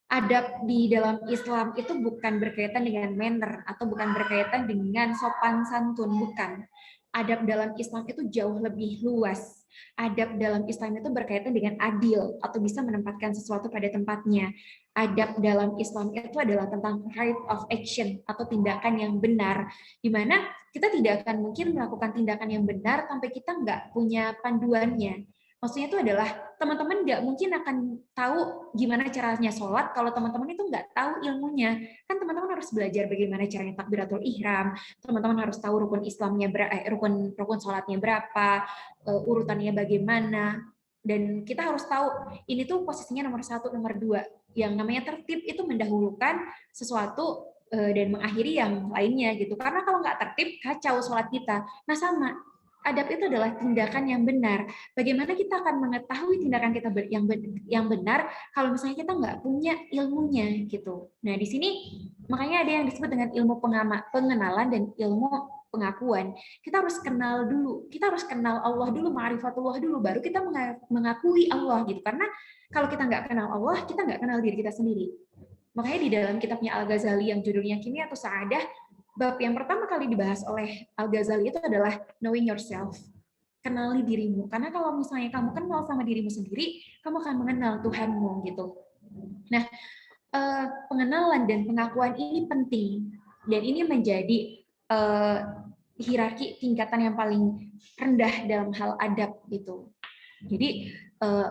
Adab di dalam Islam itu bukan berkaitan dengan manner atau bukan berkaitan dengan sopan santun, bukan. Adab dalam Islam itu jauh lebih luas. Adab dalam Islam itu berkaitan dengan adil atau bisa menempatkan sesuatu pada tempatnya. Adab dalam Islam itu adalah tentang right of action atau tindakan yang benar, di mana kita tidak akan mungkin melakukan tindakan yang benar sampai kita nggak punya panduannya. Maksudnya itu adalah teman-teman nggak mungkin akan tahu gimana caranya sholat kalau teman-teman itu nggak tahu ilmunya. Kan teman-teman harus belajar bagaimana caranya takbiratul ihram, teman-teman harus tahu rukun Islamnya, rukun sholatnya berapa, urutannya bagaimana, dan kita harus tahu ini tuh posisinya nomor 1, nomor 2. Yang namanya tertib itu mendahulukan sesuatu dan mengakhiri yang lainnya gitu. Karena kalau nggak tertib, kacau sholat kita. Nah sama. Adab itu adalah tindakan yang benar. Bagaimana kita akan mengetahui tindakan kita yang benar kalau misalnya kita nggak punya ilmunya gitu. Nah di sini makanya ada yang disebut dengan ilmu pengenalan dan ilmu pengakuan. Kita harus kenal dulu. Kita harus kenal Allah dulu, ma'rifatullah dulu, baru kita mengakui Allah gitu. Karena kalau kita nggak kenal Allah, kita nggak kenal diri kita sendiri. Makanya di dalam kitabnya Al-Ghazali yang judulnya Kimia atau Sa'adah, bab yang pertama kali dibahas oleh Al-Ghazali itu adalah knowing yourself. Kenali dirimu. Karena kalau misalnya kamu kenal sama dirimu sendiri, kamu akan mengenal Tuhanmu gitu. Nah, pengenalan dan pengakuan ini penting. Dan ini menjadi hierarki tingkatan yang paling rendah dalam hal adab gitu. Jadi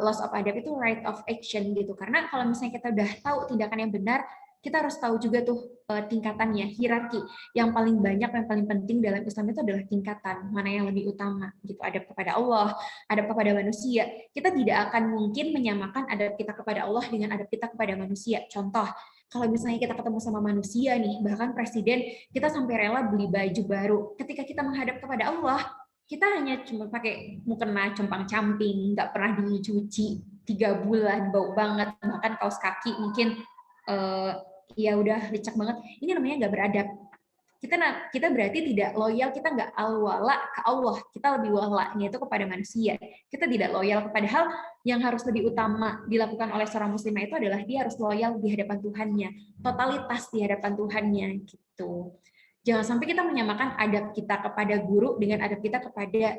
loss of adab itu right of action gitu. Karena kalau misalnya kita udah tahu tindakan yang benar, kita harus tahu juga tuh tingkatannya, hierarki. Yang paling banyak, yang paling penting dalam Islam itu adalah tingkatan, mana yang lebih utama gitu. Adab kepada Allah, adab kepada manusia. Kita tidak akan mungkin menyamakan adab kita kepada Allah dengan adab kita kepada manusia. Contoh, kalau misalnya kita ketemu sama manusia nih, bahkan presiden, kita sampai rela beli baju baru. Ketika kita menghadap kepada Allah, kita hanya cuma pakai mukena compang-camping, nggak pernah dicuci 3 bulan, bau banget, bahkan kaos kaki mungkin ya udah lecek banget. Ini namanya nggak beradab. Kita berarti tidak loyal, kita nggak al-wala ke Allah, kita lebih walanya itu kepada manusia. Kita tidak loyal kepada hal yang harus lebih utama dilakukan oleh seorang muslimah itu adalah dia harus loyal di hadapan Tuhannya, totalitas di hadapan Tuhannya gitu. Jangan sampai kita menyamakan adab kita kepada guru dengan adab kita kepada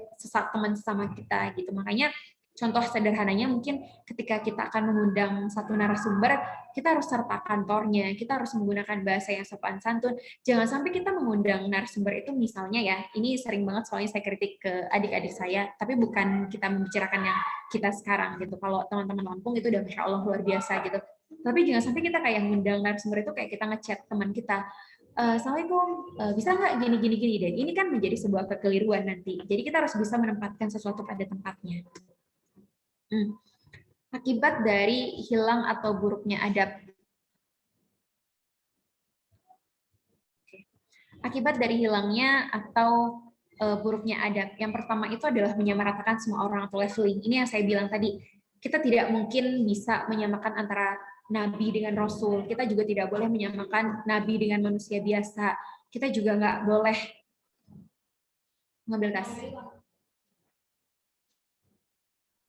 teman sesama kita gitu. Makanya contoh sederhananya mungkin ketika kita akan mengundang satu narasumber, kita harus serta kantornya, kita harus menggunakan bahasa yang sopan santun. Jangan sampai kita mengundang narasumber itu misalnya ya, ini sering banget soalnya saya kritik ke adik-adik saya, tapi bukan kita membicarakan yang kita sekarang gitu. Kalau teman-teman Lampung itu udah Masya Allah luar biasa gitu. Tapi jangan sampai kita kayak mengundang narasumber itu kayak kita ngechat teman kita, Assalamualaikum, bisa nggak gini. Dan ini kan menjadi sebuah kekeliruan nanti. Jadi kita harus bisa menempatkan sesuatu pada tempatnya. Akibat dari hilang atau buruknya adab. Akibat dari hilangnya atau buruknya adab. Yang pertama itu adalah menyamaratakan semua orang atau leveling. Ini yang saya bilang tadi. Kita tidak mungkin bisa menyamakan antara nabi dengan rasul. Kita juga tidak boleh menyamakan nabi dengan manusia biasa. Kita juga nggak boleh ngambil tas.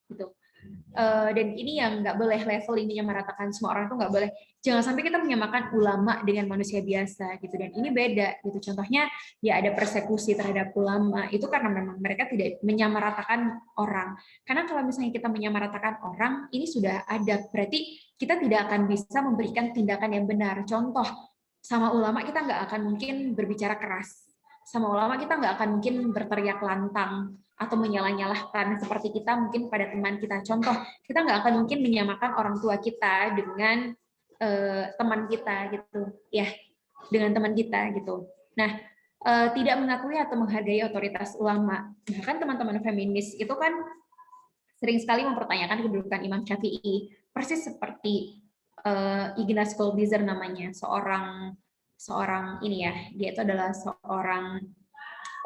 Gitu. Dan ini yang nggak boleh leveling, menyamaratakan semua orang itu nggak boleh. Jangan sampai kita menyamakan ulama dengan manusia biasa gitu, dan ini beda gitu. Contohnya ya ada persekusi terhadap ulama itu karena memang mereka tidak menyamaratakan orang. Karena kalau misalnya kita menyamaratakan orang, ini sudah ada, berarti kita tidak akan bisa memberikan tindakan yang benar. Contoh, sama ulama kita nggak akan mungkin berbicara keras. Sama ulama kita nggak akan mungkin berteriak lantang atau menyalah-nyalahkan seperti kita mungkin pada teman kita. Contoh, kita nggak akan mungkin menyamakan orang tua kita dengan teman kita gitu, ya, dengan teman kita gitu. Nah, tidak mengakui atau menghargai otoritas ulama. Bahkan teman-teman feminis itu kan sering sekali mempertanyakan kedudukan Imam Syafi'i, persis seperti Ignaz Kolbizer namanya, seorang ini ya, dia itu adalah seorang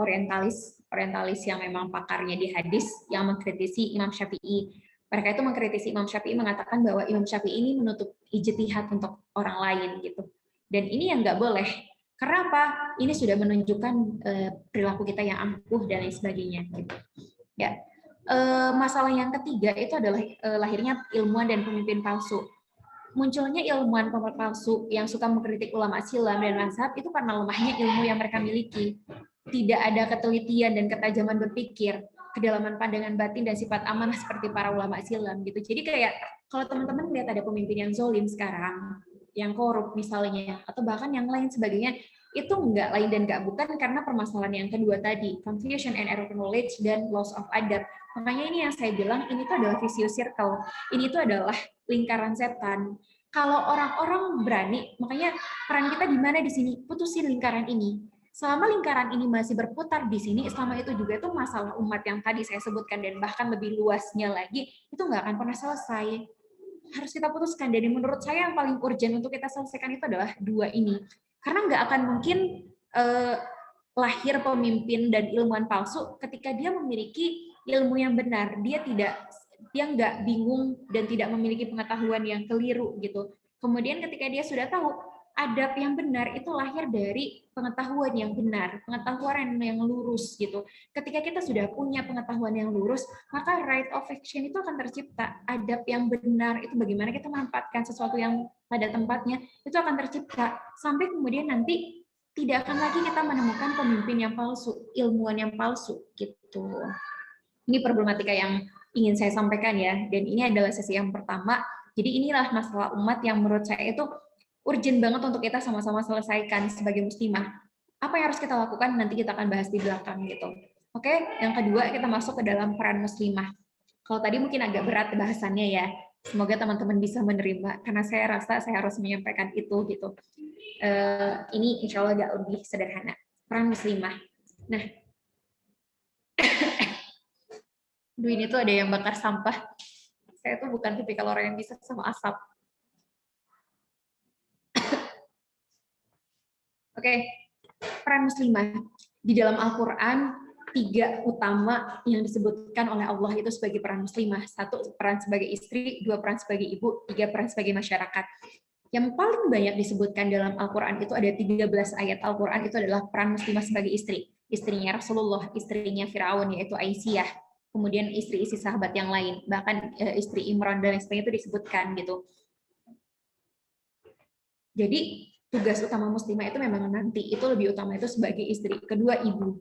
orientalis yang memang pakarnya di hadis yang mengkritisi Imam Syafi'i. Mereka itu mengkritisi Imam Syafi'i, mengatakan bahwa Imam Syafi'i ini menutup ijtihad untuk orang lain gitu. Dan ini yang nggak boleh. Karena apa? Ini sudah menunjukkan perilaku kita yang angkuh dan lain sebagainya gitu. Ya. Masalah yang ketiga itu adalah lahirnya ilmuwan dan pemimpin palsu. Munculnya ilmuwan palsu yang suka mengkritik ulama silam dan mazhab itu karena lemahnya ilmu yang mereka miliki. Tidak ada ketelitian dan ketajaman berpikir, kedalaman pandangan batin dan sifat amanah seperti para ulama silam gitu. Jadi kayak kalau teman-teman lihat ada pemimpin yang zolim sekarang, yang korup misalnya, atau bahkan yang lain sebagainya, itu nggak lain dan nggak bukan karena permasalahan yang kedua tadi, confusion and error knowledge dan loss of adab. Makanya ini yang saya bilang, ini tuh adalah vicious circle. Ini tuh adalah lingkaran setan. Kalau orang-orang berani, makanya peran kita di mana di sini? Putusin lingkaran ini. Selama lingkaran ini masih berputar di sini, selama itu juga itu masalah umat yang tadi saya sebutkan dan bahkan lebih luasnya lagi, itu nggak akan pernah selesai. Harus kita putuskan. Dan menurut saya yang paling urgent untuk kita selesaikan itu adalah dua ini. Karena nggak akan mungkin lahir pemimpin dan ilmuwan palsu ketika dia memiliki ilmu yang benar. Dia nggak bingung dan tidak memiliki pengetahuan yang keliru gitu. Kemudian ketika dia sudah tahu adab yang benar itu lahir dari pengetahuan yang benar, pengetahuan yang lurus gitu. Ketika kita sudah punya pengetahuan yang lurus, maka right of action itu akan tercipta. Adab yang benar itu bagaimana kita manfaatkan sesuatu yang pada tempatnya itu akan tercipta sampai kemudian nanti tidak akan lagi kita menemukan pemimpin yang palsu, ilmuwan yang palsu gitu. Ini problematika yang ingin saya sampaikan ya, dan ini adalah sesi yang pertama. Jadi inilah masalah umat yang menurut saya itu urgent banget untuk kita sama-sama selesaikan sebagai muslimah. Apa yang harus kita lakukan nanti kita akan bahas di belakang gitu. Oke, yang kedua kita masuk ke dalam peran muslimah. Kalau tadi mungkin agak berat bahasannya ya. Semoga teman-teman bisa menerima karena saya rasa saya harus menyampaikan itu gitu. Ini insya Allah agak lebih sederhana. Peran muslimah. Nah, ini tuh ada yang bakar sampah. Saya tuh bukan tipikal orang yang bisa sama asap. Oke, peran muslimah. Di dalam Al-Quran, 3 utama yang disebutkan oleh Allah itu sebagai peran muslimah. 1 peran sebagai istri, 2 peran sebagai ibu, 3 peran sebagai masyarakat. Yang paling banyak disebutkan dalam Al-Quran itu ada 13 ayat Al-Quran itu adalah peran muslimah sebagai istri. Istrinya Rasulullah, istrinya Firaun yaitu Aisyah, kemudian istri-istri sahabat yang lain, bahkan istri Imran dan lain sebagainya itu disebutkan gitu. Jadi tugas utama muslimah itu memang nanti itu lebih utama itu sebagai istri, kedua ibu.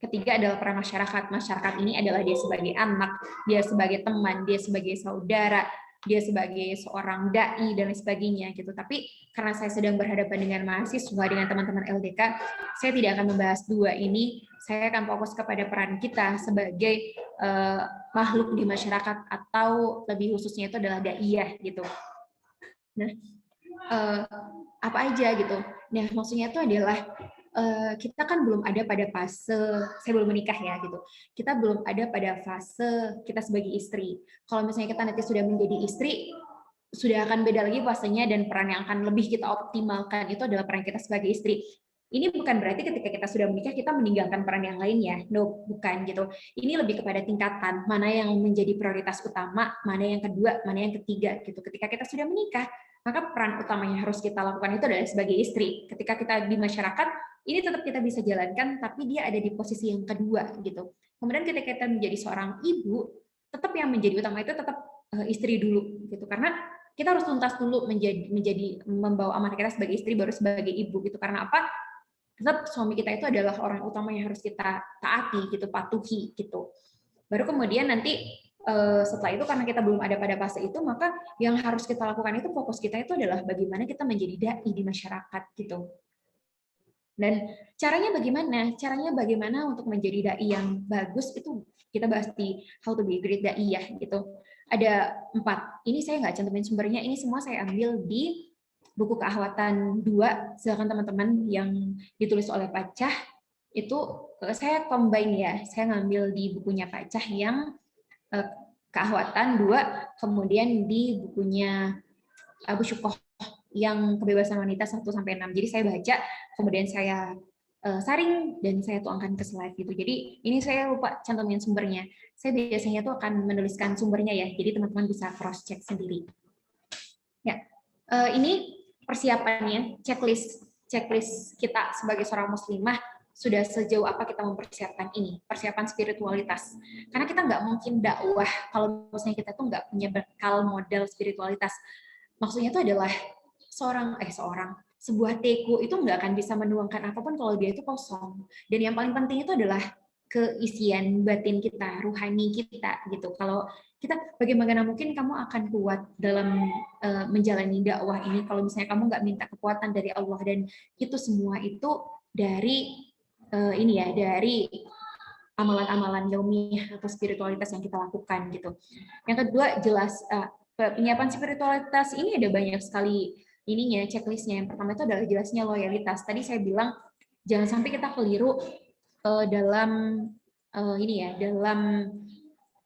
Ketiga adalah peran masyarakat. Masyarakat ini adalah dia sebagai anak, dia sebagai teman, dia sebagai saudara, dia sebagai seorang dai dan lain sebagainya gitu. Tapi karena saya sedang berhadapan dengan mahasiswa, dengan teman-teman LDK, saya tidak akan membahas 2 ini. Saya akan fokus kepada peran kita sebagai makhluk di masyarakat atau lebih khususnya itu adalah daiyah gitu. Nah, apa aja gitu. Nah, maksudnya itu adalah kita kan belum ada pada fase, saya belum menikah ya gitu, kita belum ada pada fase kita sebagai istri. Kalau misalnya kita nanti sudah menjadi istri, sudah akan beda lagi fasenya dan peran yang akan lebih kita optimalkan itu adalah peran kita sebagai istri. Ini bukan berarti ketika kita sudah menikah kita meninggalkan peran yang lain ya, no, bukan gitu. Ini lebih kepada tingkatan mana yang menjadi prioritas utama, mana yang kedua, mana yang ketiga gitu. Ketika kita sudah menikah, maka peran utama yang harus kita lakukan itu adalah sebagai istri. Ketika kita di masyarakat, ini tetap kita bisa jalankan, tapi dia ada di posisi yang kedua gitu. Kemudian ketika kita menjadi seorang ibu, tetap yang menjadi utama itu tetap istri dulu gitu, karena kita harus tuntas dulu menjadi membawa amanah kita sebagai istri baru sebagai ibu gitu. Karena apa? Tetap suami kita itu adalah orang utama yang harus kita taati gitu, patuhi gitu. Baru kemudian nanti setelah itu karena kita belum ada pada fase itu, maka yang harus kita lakukan itu fokus kita itu adalah bagaimana kita menjadi dai di masyarakat gitu. Dan caranya bagaimana? Caranya bagaimana untuk menjadi dai yang bagus itu kita bahas di How to be a Great Daiyah gitu. Ada 4. Ini saya nggak cantumin sumbernya. Ini semua saya ambil di buku Keahwatan 2. Silakan teman-teman yang ditulis oleh Pak Cah itu saya combine ya. Saya ngambil di bukunya Pak Cah yang Keahwatan 2, kemudian di bukunya Abu Syukoh yang kebebasan wanita 1-6. Jadi saya baca, kemudian saya saring dan saya tuangkan ke slide gitu. Jadi ini saya lupa cantumin sumbernya. Saya biasanya tuh akan menuliskan sumbernya ya. Jadi teman-teman bisa cross check sendiri. Ya, ini persiapannya, checklist kita sebagai seorang muslimah sudah sejauh apa kita mempersiapkan ini, persiapan spiritualitas. Karena kita nggak mungkin dakwah kalau misalnya kita tuh nggak punya bekal model spiritualitas. Maksudnya itu adalah sebuah teko itu nggak akan bisa menuangkan apapun kalau dia itu kosong. Dan yang paling penting itu adalah keisian batin kita, ruhani kita gitu. Kalau kita bagaimana mungkin kamu akan kuat dalam menjalani dakwah ini kalau misalnya kamu nggak minta kekuatan dari Allah, dan itu semua itu dari dari amalan-amalan yaumiyah atau spiritualitas yang kita lakukan gitu. Yang kedua jelas penyiapan spiritualitas ini ada banyak sekali ininya, checklistnya. Yang pertama itu adalah jelasnya loyalitas. Tadi saya bilang jangan sampai kita keliru dalam dalam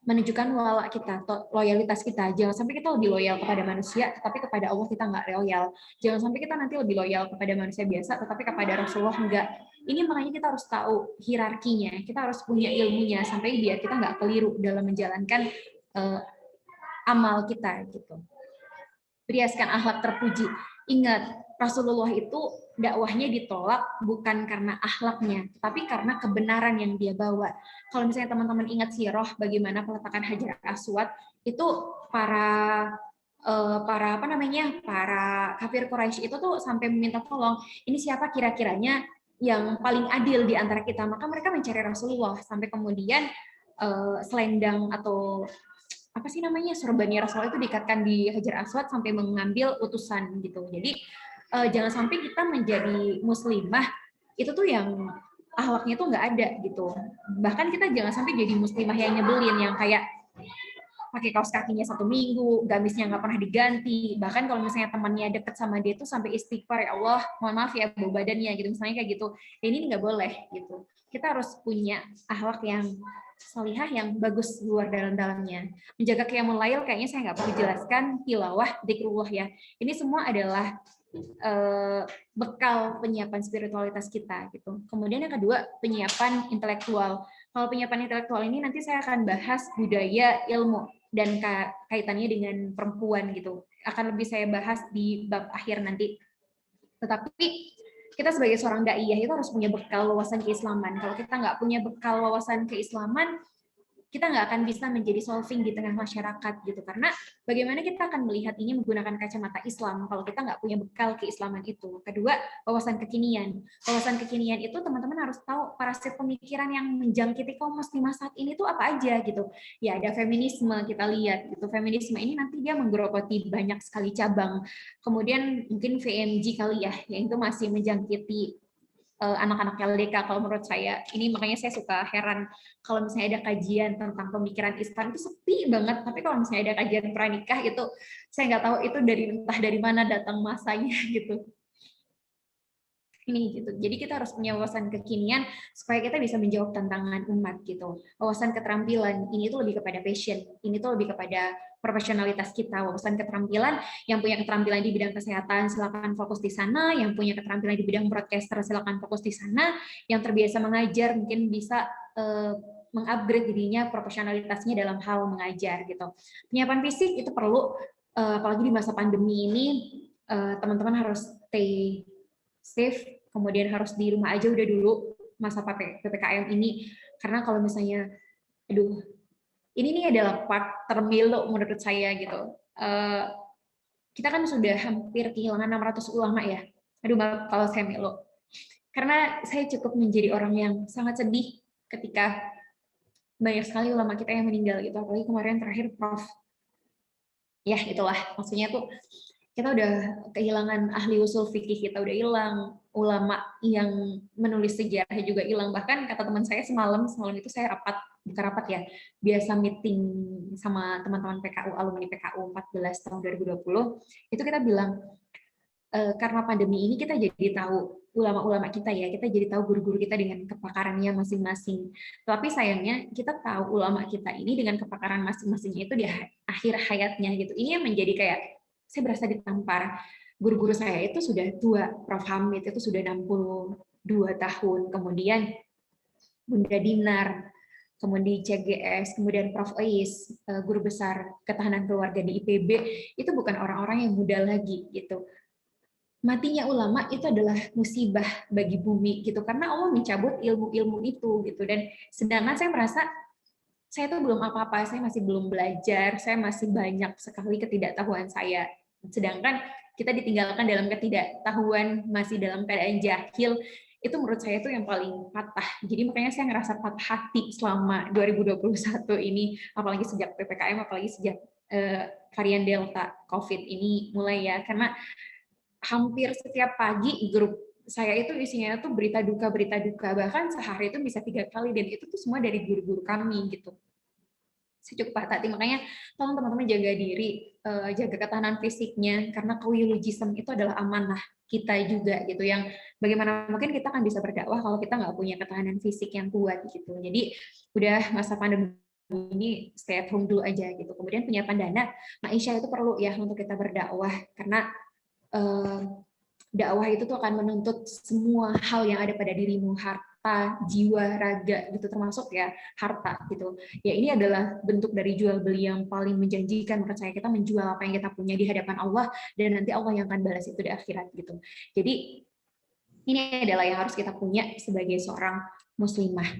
menunjukkan wala kita, loyalitas kita. Jangan sampai kita lebih loyal kepada manusia, tetapi kepada Allah kita nggak loyal. Jangan sampai kita nanti lebih loyal kepada manusia biasa, tetapi kepada Rasulullah enggak. Ini makanya kita harus tahu hierarkinya, kita harus punya ilmunya, sampai biar kita nggak keliru dalam menjalankan amal kita. Gitu. Beriaskan akhlak terpuji. Ingat, Rasulullah itu dakwahnya ditolak bukan karena akhlaknya, tapi karena kebenaran yang dia bawa. Kalau misalnya teman-teman ingat sirah bagaimana peletakan Hajar Aswad, itu para kafir Quraisy itu tuh sampai meminta tolong, ini siapa kira-kiranya yang paling adil di antara kita. Maka mereka mencari Rasulullah, sampai kemudian selendang atau sorbannya Rasulullah itu diikatkan di Hajar Aswad sampai mengambil utusan gitu. Jadi jangan sampai kita menjadi muslimah itu tuh yang akhlaknya tuh nggak ada gitu. Bahkan kita jangan sampai jadi muslimah yang nyebelin, yang kayak pakai kaos kakinya 1 minggu, gamisnya nggak pernah diganti, bahkan kalau misalnya temannya deket sama dia tuh sampai istighfar, ya Allah mohon maaf ya bau badannya gitu, misalnya kayak gitu. Ya, ini nggak boleh gitu. Kita harus punya akhlak yang salihah yang bagus luar dalam-dalamnya. Menjaga qiyamul lail kayaknya saya nggak perlu jelaskan, tilawah, dzikrullah ya. Ini semua adalah bekal penyiapan spiritualitas kita gitu. Kemudian yang kedua, penyiapan intelektual. Kalau penyiapan intelektual ini nanti saya akan bahas budaya ilmu dan kaitannya dengan perempuan gitu. Akan lebih saya bahas di bab akhir nanti. Tetapi kita sebagai seorang daiyah itu harus punya bekal wawasan keislaman. Kalau kita nggak punya bekal wawasan keislaman, kita nggak akan bisa menjadi solving di tengah masyarakat gitu, karena bagaimana kita akan melihat ini menggunakan kacamata Islam kalau kita nggak punya bekal keislaman itu. Kedua, wawasan kekinian itu teman-teman harus tahu parasit pemikiran yang menjangkiti kaum muslimah saat ini tuh apa aja gitu. Ya, ada feminisme, kita lihat gitu, feminisme ini nanti dia menggerogoti banyak sekali cabang. Kemudian mungkin VMG kali ya, yang itu masih menjangkiti anak-anak LDK kalau menurut saya. Ini makanya saya suka heran kalau misalnya ada kajian tentang pemikiran Islam itu sepi banget, tapi kalau misalnya ada kajian pranikah itu saya nggak tahu itu entah dari mana datang masanya gitu. Ini gitu. Jadi kita harus punya wawasan kekinian supaya kita bisa menjawab tantangan umat gitu. Wawasan keterampilan ini tuh lebih kepada passion, ini tuh lebih kepada profesionalitas kita. Wawasan keterampilan, yang punya keterampilan di bidang kesehatan silakan fokus di sana, yang punya keterampilan di bidang broadcaster silakan fokus di sana, yang terbiasa mengajar mungkin bisa mengupgrade dirinya profesionalitasnya dalam hal mengajar gitu. Penyiapan fisik itu perlu, apalagi di masa pandemi ini teman-teman harus stay safe, kemudian harus di rumah aja udah dulu masa PPKM ini, karena kalau misalnya, aduh, ini nih adalah part termelo menurut saya gitu. Kita kan sudah hampir kehilangan 600 ulama ya. Aduh, maaf kalau saya melo. Karena saya cukup menjadi orang yang sangat sedih ketika banyak sekali ulama kita yang meninggal gitu. Apalagi kemarin terakhir Prof. Ya, itulah. Maksudnya tuh kita udah kehilangan ahli usul fikih, kita udah hilang, ulama yang menulis sejarah juga hilang. Bahkan kata teman saya semalam itu saya bukan rapat ya, biasa meeting sama teman-teman PKU, alumni PKU 14 tahun 2020, itu kita bilang, karena pandemi ini kita jadi tahu ulama-ulama kita ya, kita jadi tahu guru-guru kita dengan kepakarannya masing-masing. Tapi sayangnya kita tahu ulama kita ini dengan kepakaran masing-masingnya itu di akhir hayatnya gitu. Ini yang menjadi kayak saya berasa ditampar. Guru-guru saya itu sudah tua, Prof. Hamid itu sudah 62 tahun, kemudian Bunda Dinar, kemudian CGS, kemudian Prof. Ois, guru besar ketahanan keluarga di IPB, itu bukan orang-orang yang muda lagi gitu. Matinya ulama itu adalah musibah bagi bumi gitu, karena Allah mencabut ilmu-ilmu itu gitu. Dan sedangkan saya merasa saya tuh belum apa-apa, saya masih belum belajar, saya masih banyak sekali ketidaktahuan saya. Sedangkan kita ditinggalkan dalam ketidaktahuan, masih dalam keadaan jahil, itu menurut saya itu yang paling patah. Jadi makanya saya ngerasa patah hati selama 2021 ini, apalagi sejak PPKM, apalagi sejak varian Delta COVID ini mulai ya, karena hampir setiap pagi grup saya itu isinya tuh berita duka, bahkan sehari itu bisa 3 kali, dan itu tuh semua dari guru-guru kami gitu. Saya cukup patah hati, makanya tolong teman-teman jaga diri, jaga ketahanan fisiknya, karena kewilujisan itu adalah amanah kita juga gitu, yang bagaimana mungkin kita akan bisa berdakwah kalau kita nggak punya ketahanan fisik yang kuat gitu. Jadi udah masa pandemi ini stay at home dulu aja gitu. Kemudian penyiapan dana, maisha itu perlu ya untuk kita berdakwah, karena dakwah itu tuh akan menuntut semua hal yang ada pada dirimu, harta, jiwa, raga gitu, termasuk ya harta gitu. Ya ini adalah bentuk dari jual beli yang paling menjanjikan. Menurut saya kita menjual apa yang kita punya di hadapan Allah, dan nanti Allah yang akan balas itu di akhirat gitu. Jadi ini adalah yang harus kita punya sebagai seorang muslimah.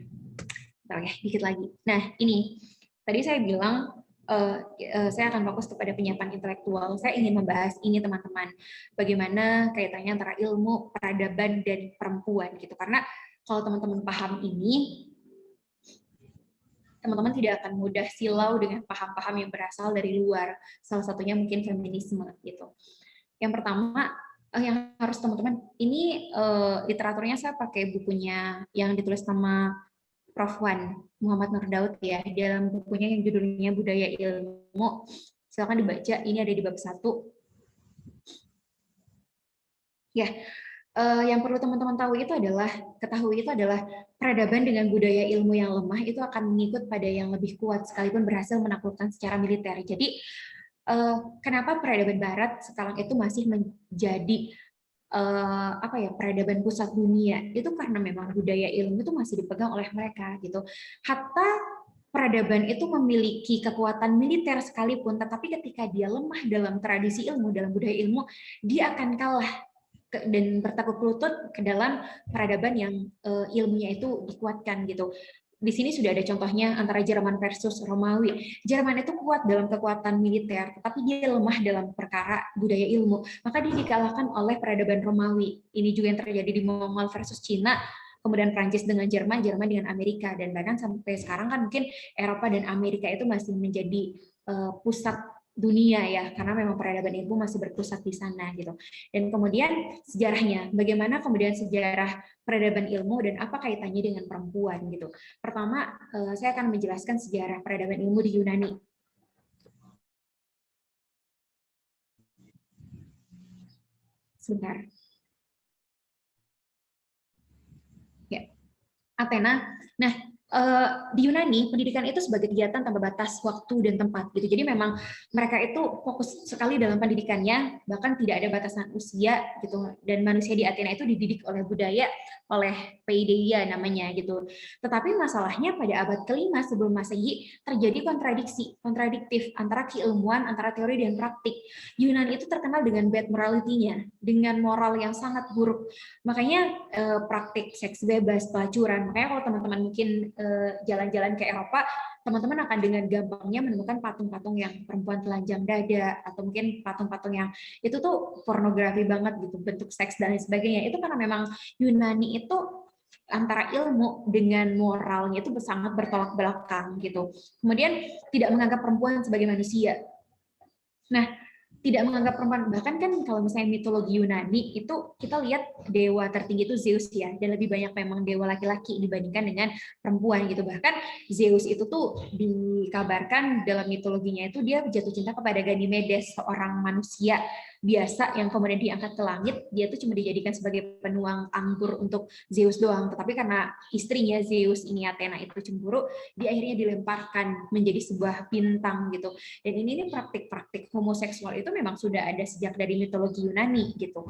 Bentar ya, dikit lagi. Nah ini tadi saya bilang saya akan fokus kepada penyiapan intelektual. Saya ingin membahas ini teman-teman, bagaimana kaitannya antara ilmu, peradaban, dan perempuan gitu. Karena kalau teman-teman paham ini, teman-teman tidak akan mudah silau dengan paham-paham yang berasal dari luar. Salah satunya mungkin feminisme gitu. Yang pertama yang harus teman-teman, ini literaturnya saya pakai bukunya yang ditulis sama Prof. Wan Muhammad Nur Daud ya, dalam bukunya yang judulnya Budaya Ilmu ilmu. Silakan dibaca, ini ada di bab 1. Ya, yang perlu teman-teman ketahui itu adalah peradaban dengan budaya ilmu yang lemah itu akan mengikut pada yang lebih kuat sekalipun berhasil menaklukkan secara militer. Jadi kenapa peradaban Barat sekarang itu masih menjadi peradaban pusat dunia? Itu karena memang budaya ilmu itu masih dipegang oleh mereka gitu. Hatta peradaban itu memiliki kekuatan militer sekalipun, tetapi ketika dia lemah dalam tradisi ilmu, dalam budaya ilmu, dia akan kalah dan bertekuk lutut ke dalam peradaban yang ilmunya itu dikuatkan gitu. Di sini sudah ada contohnya antara Jerman versus Romawi. Jerman itu kuat dalam kekuatan militer, tetapi dia lemah dalam perkara budaya ilmu. Maka dia dikalahkan oleh peradaban Romawi. Ini juga yang terjadi di Mongol versus Cina, kemudian Prancis dengan Jerman, Jerman dengan Amerika, dan bahkan sampai sekarang kan mungkin Eropa dan Amerika itu masih menjadi pusat dunia ya, karena memang peradaban ilmu masih berpusat di sana gitu. Dan kemudian sejarahnya, bagaimana kemudian sejarah peradaban ilmu dan apa kaitannya dengan perempuan gitu. Pertama, saya akan menjelaskan sejarah peradaban ilmu di Yunani. Sebentar. Ya, Athena. Nah, di Yunani pendidikan itu sebagai kegiatan tanpa batas waktu dan tempat gitu. Jadi memang mereka itu fokus sekali dalam pendidikannya, bahkan tidak ada batasan usia gitu. Dan manusia di Athena itu dididik oleh budaya, oleh paideia namanya gitu. Tetapi masalahnya pada abad ke-5 sebelum Masehi terjadi kontradiktif antara keilmuan, antara teori dan praktik. Yunani itu terkenal dengan bad morality-nya, dengan moral yang sangat buruk. Makanya praktik seks bebas, pelacuran. Makanya kalau teman-teman mungkin jalan-jalan ke Eropa, teman-teman akan dengan gampangnya menemukan patung-patung yang perempuan telanjang dada, atau mungkin patung-patung yang itu tuh pornografi banget gitu, bentuk seks dan lain sebagainya. Itu karena memang Yunani itu antara ilmu dengan moralnya itu sangat bertolak belakang gitu. Kemudian tidak menganggap perempuan sebagai manusia. Nah, tidak menganggap perempuan, bahkan kan kalau misalnya mitologi Yunani itu kita lihat dewa tertinggi itu Zeus ya, dan lebih banyak memang dewa laki-laki dibandingkan dengan perempuan gitu. Bahkan Zeus itu tuh dikabarkan dalam mitologinya itu dia jatuh cinta kepada Ganymedes, seorang manusia biasa yang kemudian diangkat ke langit. Dia tuh cuma dijadikan sebagai penuang anggur untuk Zeus doang, tetapi karena istrinya Zeus ini Athena itu cemburu, dia akhirnya dilemparkan menjadi sebuah bintang gitu. Dan ini praktik-praktik homoseksual itu memang sudah ada sejak dari mitologi Yunani gitu.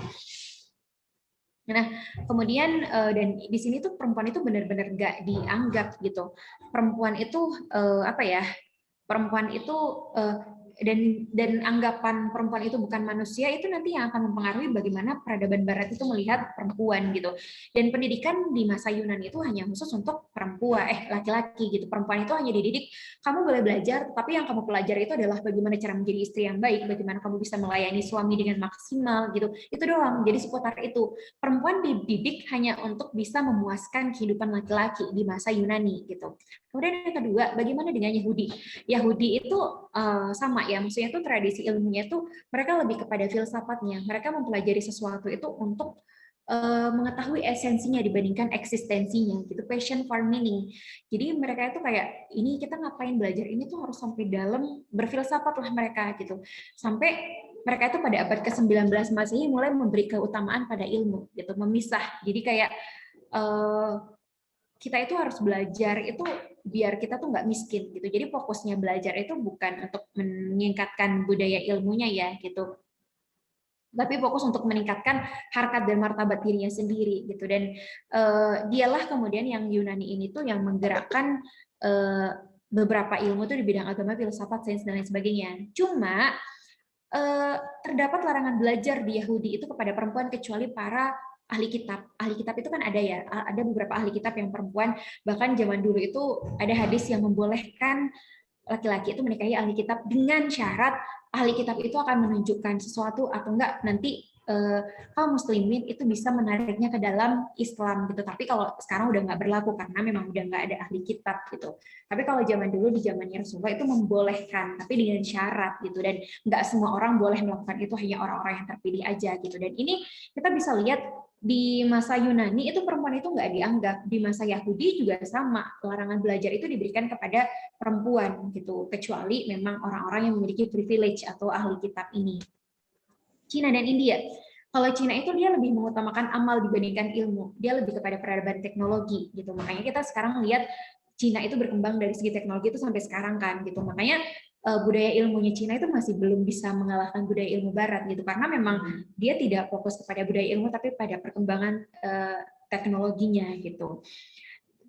Nah, kemudian dan di sini tuh perempuan itu benar-benar nggak dianggap gitu. Perempuan itu Perempuan itu dan anggapan perempuan itu bukan manusia itu nanti yang akan mempengaruhi bagaimana peradaban Barat itu melihat perempuan gitu. Dan pendidikan di masa Yunani itu hanya khusus untuk laki-laki gitu. Perempuan itu hanya dididik, kamu boleh belajar, tapi yang kamu pelajari itu adalah bagaimana cara menjadi istri yang baik, bagaimana kamu bisa melayani suami dengan maksimal gitu. Itu doang. Jadi seputar itu. Perempuan dididik hanya untuk bisa memuaskan kehidupan laki-laki di masa Yunani gitu. Kemudian yang kedua, bagaimana dengan Yahudi? Yahudi itu sama ya, maksudnya itu tradisi ilmunya itu mereka lebih kepada filsafatnya. Mereka mempelajari sesuatu itu untuk mengetahui esensinya dibandingkan eksistensinya gitu, passion for meaning. Jadi mereka itu kayak ini kita ngapain belajar ini tuh harus sampai dalam, berfilsafat lah mereka gitu. Sampai mereka itu pada abad ke-19 Masehi mulai memberi keutamaan pada ilmu gitu, memisah. Jadi kayak kita itu harus belajar itu biar kita tuh nggak miskin gitu. Jadi fokusnya belajar itu bukan untuk meningkatkan budaya ilmunya ya gitu, tapi fokus untuk meningkatkan harkat dan martabat dirinya sendiri gitu. Dan dialah kemudian yang Yunani ini tuh yang menggerakkan beberapa ilmu tuh di bidang agama, filsafat, sains dan lain sebagainya. Cuma terdapat larangan belajar di Yahudi itu kepada perempuan kecuali para ahli kitab. Ahli kitab itu kan ada ya, ada beberapa ahli kitab yang perempuan, bahkan zaman dulu itu ada hadis yang membolehkan laki-laki itu menikahi ahli kitab dengan syarat ahli kitab itu akan menunjukkan sesuatu atau enggak nanti kaum muslimin itu bisa menariknya ke dalam Islam gitu. Tapi kalau sekarang udah nggak berlaku karena memang udah nggak ada ahli kitab gitu. Tapi kalau zaman dulu di zamannya Rasulullah itu membolehkan, tapi dengan syarat gitu. Dan nggak semua orang boleh melakukan itu, hanya orang-orang yang terpilih aja gitu. Dan ini kita bisa lihat Di masa Yunani itu perempuan itu nggak dianggap, di masa Yahudi juga sama, larangan belajar itu diberikan kepada perempuan gitu, kecuali memang orang-orang yang memiliki privilege atau ahli kitab ini. Cina dan India. Kalau Cina itu dia lebih mengutamakan amal dibandingkan ilmu, dia lebih kepada peradaban teknologi gitu. Makanya kita sekarang lihat Cina itu berkembang dari segi teknologi itu sampai sekarang kan gitu. Makanya budaya ilmunya Cina itu masih belum bisa mengalahkan budaya ilmu Barat gitu, karena memang dia tidak fokus kepada budaya ilmu tapi pada perkembangan teknologinya gitu.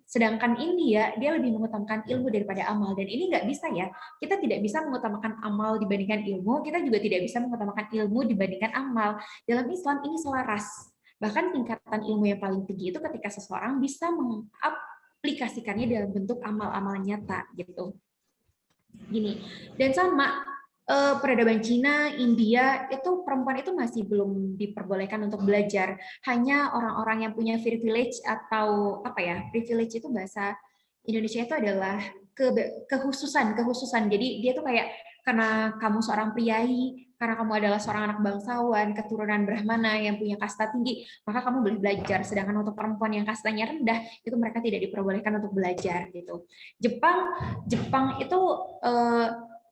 Sedangkan India dia lebih mengutamakan ilmu daripada amal, dan ini nggak bisa ya. Kita tidak bisa mengutamakan amal dibandingkan ilmu, kita juga tidak bisa mengutamakan ilmu dibandingkan amal. Dalam Islam ini selaras. Bahkan tingkatan ilmu yang paling tinggi itu ketika seseorang bisa mengaplikasikannya dalam bentuk amal-amal nyata gitu. Gini. Dan sama peradaban Cina, India itu perempuan itu masih belum diperbolehkan untuk belajar. Hanya orang-orang yang punya privilege atau apa ya? Privilege itu bahasa Indonesia itu adalah kekhususan. Jadi dia tuh kayak karena kamu seorang priai, karena kamu adalah seorang anak bangsawan, keturunan Brahmana yang punya kasta tinggi, maka kamu boleh belajar. Sedangkan untuk perempuan yang kastanya rendah, itu mereka tidak diperbolehkan untuk belajar gitu. Jepang itu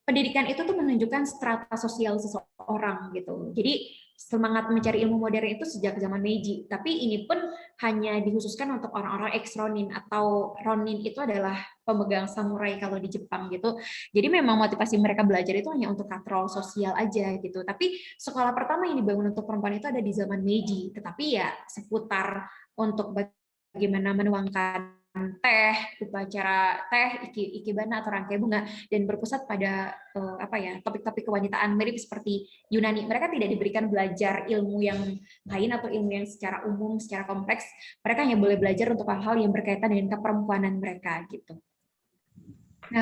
pendidikan itu tuh menunjukkan strata sosial seseorang gitu. Jadi semangat mencari ilmu modern itu sejak zaman Meiji. Tapi ini pun hanya dikhususkan untuk orang-orang ex-ronin, atau ronin itu adalah pemegang samurai kalau di Jepang gitu. Jadi memang motivasi mereka belajar itu hanya untuk katrol sosial aja gitu. Tapi sekolah pertama yang dibangun untuk perempuan itu ada di zaman Meiji. Tetapi ya seputar untuk bagaimana menuangkan teh, upacara teh, ikebana atau rangkai bunga, dan berpusat pada topik-topik kewanitaan mirip seperti Yunani. Mereka tidak diberikan belajar ilmu yang lain atau ilmu yang secara umum, secara kompleks. Mereka hanya boleh belajar untuk hal-hal yang berkaitan dengan keperempuanan mereka gitu. Nah,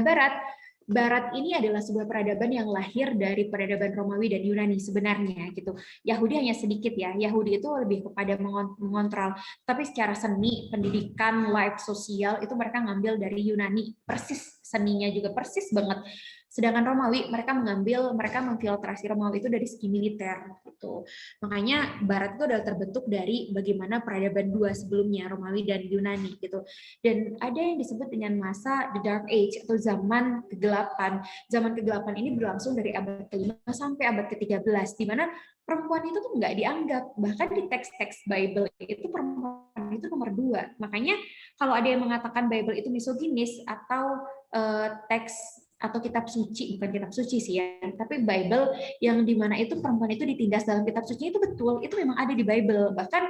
Barat ini adalah sebuah peradaban yang lahir dari peradaban Romawi dan Yunani sebenarnya gitu. Yahudi hanya sedikit ya. Yahudi itu lebih kepada mengontrol, tapi secara seni, pendidikan, life sosial itu mereka ngambil dari Yunani. Persis seninya juga persis banget. Sedangkan Romawi mereka memfiltrasi Romawi itu dari segi militer gitu. Makanya Barat itu adalah terbentuk dari bagaimana peradaban dua sebelumnya, Romawi dan Yunani gitu. Dan ada yang disebut dengan masa The Dark Age atau zaman kegelapan. Zaman kegelapan ini berlangsung dari abad ke-5 sampai abad ke-13, di mana perempuan itu tuh nggak dianggap. Bahkan di teks-teks Bible itu perempuan itu nomor 2. Makanya kalau ada yang mengatakan Bible itu misoginis atau teks atau kitab suci, bukan kitab suci sih ya, tapi Bible yang dimana itu perempuan itu ditindas dalam kitab suci, itu betul, itu memang ada di Bible. Bahkan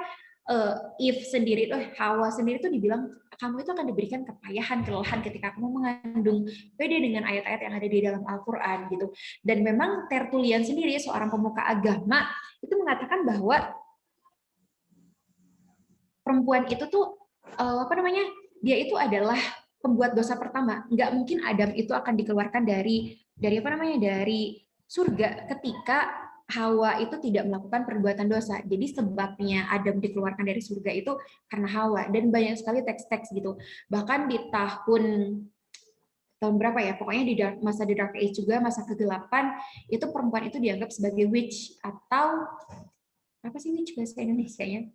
Eve sendiri Hawa sendiri itu dibilang kamu itu akan diberikan kepayahan, kelelahan ketika kamu mengandung, beda dengan ayat-ayat yang ada di dalam Al-Qur'an gitu. Dan memang Tertullian sendiri seorang pemuka agama itu mengatakan bahwa perempuan itu tuh dia itu adalah pembuat dosa pertama. Nggak mungkin Adam itu akan dikeluarkan dari surga ketika Hawa itu tidak melakukan perbuatan dosa. Jadi sebabnya Adam dikeluarkan dari surga itu karena Hawa. Dan banyak sekali teks-teks gitu. Bahkan di tahun berapa ya? Pokoknya di masa The Dark Age juga, masa kegelapan, itu perempuan itu dianggap sebagai witch, atau apa sih witch bahasa Indonesianya?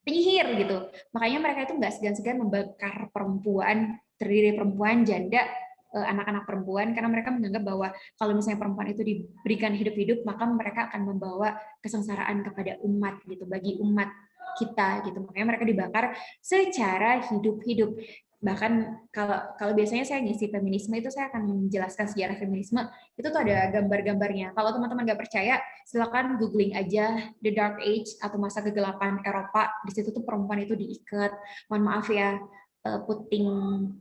Penyihir gitu. Makanya mereka itu nggak segan-segan membakar perempuan, terdiri perempuan, janda, anak-anak perempuan, karena mereka menganggap bahwa kalau misalnya perempuan itu diberikan hidup-hidup, maka mereka akan membawa kesengsaraan kepada umat gitu, bagi umat kita gitu. Makanya mereka dibakar secara hidup-hidup. Bahkan kalau biasanya saya ngisi feminisme itu saya akan menjelaskan sejarah feminisme, itu tuh ada gambar-gambarnya. Kalau teman-teman nggak percaya, silakan googling aja The Dark Age atau masa kegelapan Eropa. Di situ tuh perempuan itu diikat. Mohon maaf ya, puting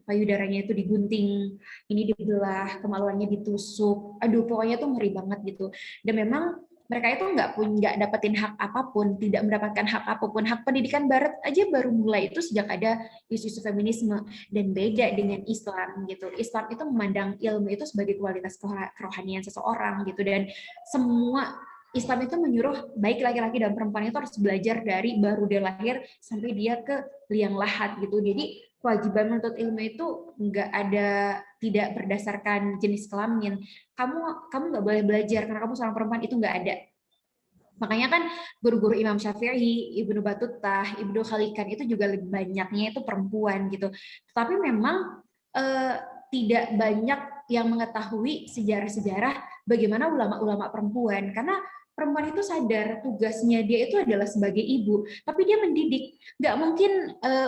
payudaranya itu digunting, ini dibelah, kemaluannya ditusuk. Aduh, pokoknya tuh ngeri banget gitu. Dan memang mereka itu nggak dapetin hak apapun, tidak mendapatkan hak apapun. Hak pendidikan Barat aja baru mulai itu sejak ada isu-isu feminisme, dan beda dengan Islam gitu. Islam itu memandang ilmu itu sebagai kualitas kerohanian seseorang gitu, dan semua Islam itu menyuruh baik laki-laki dan perempuan itu harus belajar dari baru dia lahir sampai dia ke liang lahat gitu. Jadi kewajiban menuntut ilmu itu nggak ada, tidak berdasarkan jenis kelamin. Kamu nggak boleh belajar karena kamu seorang perempuan, itu nggak ada. Makanya kan guru-guru Imam Syafi'i, Ibnu Battutah, Ibnu Khalikan itu juga lebih banyaknya itu perempuan gitu. Tapi memang tidak banyak yang mengetahui sejarah-sejarah bagaimana ulama-ulama perempuan, karena perempuan itu sadar tugasnya dia itu adalah sebagai ibu, tapi dia mendidik. Nggak mungkin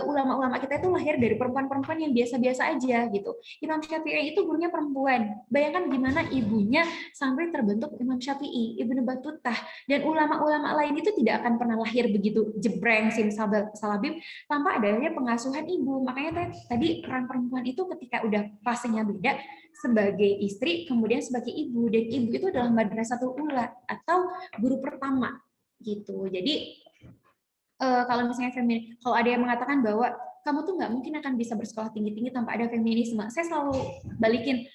ulama-ulama kita itu lahir dari perempuan-perempuan yang biasa-biasa aja gitu. Imam Syafi'i itu gurunya perempuan. Bayangkan gimana ibunya sampai terbentuk Imam Syafi'i, Ibnu Battutah, dan ulama-ulama lain itu tidak akan pernah lahir begitu jebreng simsalabim tanpa adanya pengasuhan ibu. Makanya tadi peran perempuan itu ketika udah fasenya beda, sebagai istri, kemudian sebagai ibu, dan ibu itu adalah madrasatul ula atau guru pertama gitu. Jadi kalau misalnya kalau ada yang mengatakan bahwa kamu tuh nggak mungkin akan bisa bersekolah tinggi-tinggi tanpa ada feminisme, saya selalu balikin,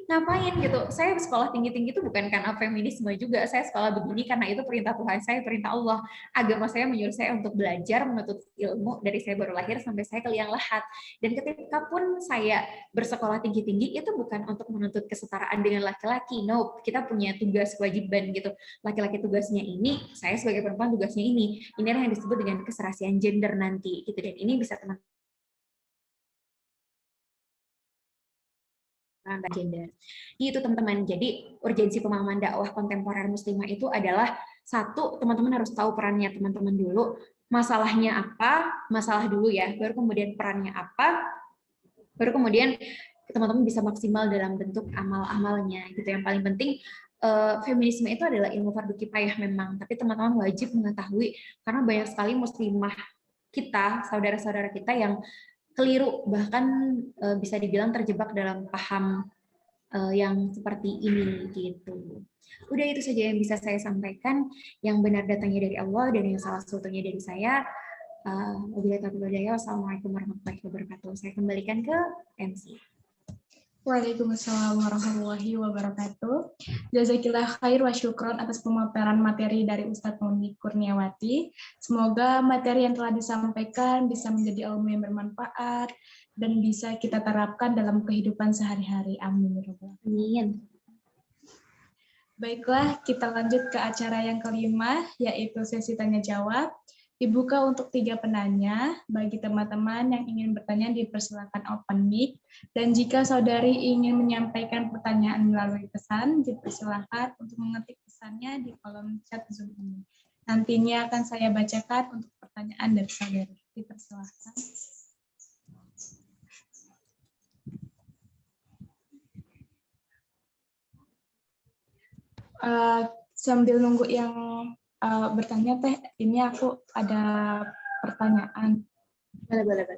ngapain gitu? Saya sekolah tinggi-tinggi itu bukan karena feminisme juga, saya sekolah begini karena itu perintah Tuhan saya, perintah Allah. Agama saya menyuruh saya untuk belajar, menuntut ilmu dari saya baru lahir sampai saya ke liang lahat. Dan ketika pun saya bersekolah tinggi-tinggi itu bukan untuk menuntut kesetaraan dengan laki-laki, no, kita punya tugas kewajiban gitu. Laki-laki tugasnya ini, saya sebagai perempuan tugasnya ini yang disebut dengan keserasian gender nanti gitu. Dan ini bisa teman gender. Itu teman-teman. Jadi urgensi pemahaman dakwah kontemporer muslimah itu adalah satu, teman-teman harus tahu perannya teman-teman dulu. Masalahnya apa? Masalah dulu ya. Baru kemudian perannya apa? Baru kemudian teman-teman bisa maksimal dalam bentuk amal-amalnya gitu. Yang paling penting feminisme itu adalah ilmu fardu kifayah memang, tapi teman-teman wajib mengetahui karena banyak sekali muslimah kita, saudara-saudara kita yang keliru, bahkan bisa dibilang terjebak dalam paham yang seperti ini gitu. Udah itu saja yang bisa saya sampaikan. Yang benar datangnya dari Allah dan yang salah satunya dari saya. Wabillahi taufiq wal hidayah. Wassalamualaikum warahmatullahi wabarakatuh. Saya kembalikan ke MC. Waalaikumsalam warahmatullahi wabarakatuh. Jazakillah khair wa syukron atas pemaparan materi dari Ustadz Muni Kurniawati. Semoga materi yang telah disampaikan bisa menjadi ilmu yang bermanfaat dan bisa kita terapkan dalam kehidupan sehari-hari. Amin. Amin. Baiklah, kita lanjut ke acara yang kelima, yaitu sesi tanya-jawab. Dibuka untuk 3 penanya. Bagi teman-teman yang ingin bertanya, dipersilakan open mic. Dan jika saudari ingin menyampaikan pertanyaan melalui pesan, dipersilakan untuk mengetik pesannya di kolom chat Zoom ini. Nantinya akan saya bacakan untuk pertanyaan dari saudari. Dipersilakan. Sambil nunggu yang bertanya teh, ini aku ada pertanyaan. Boleh.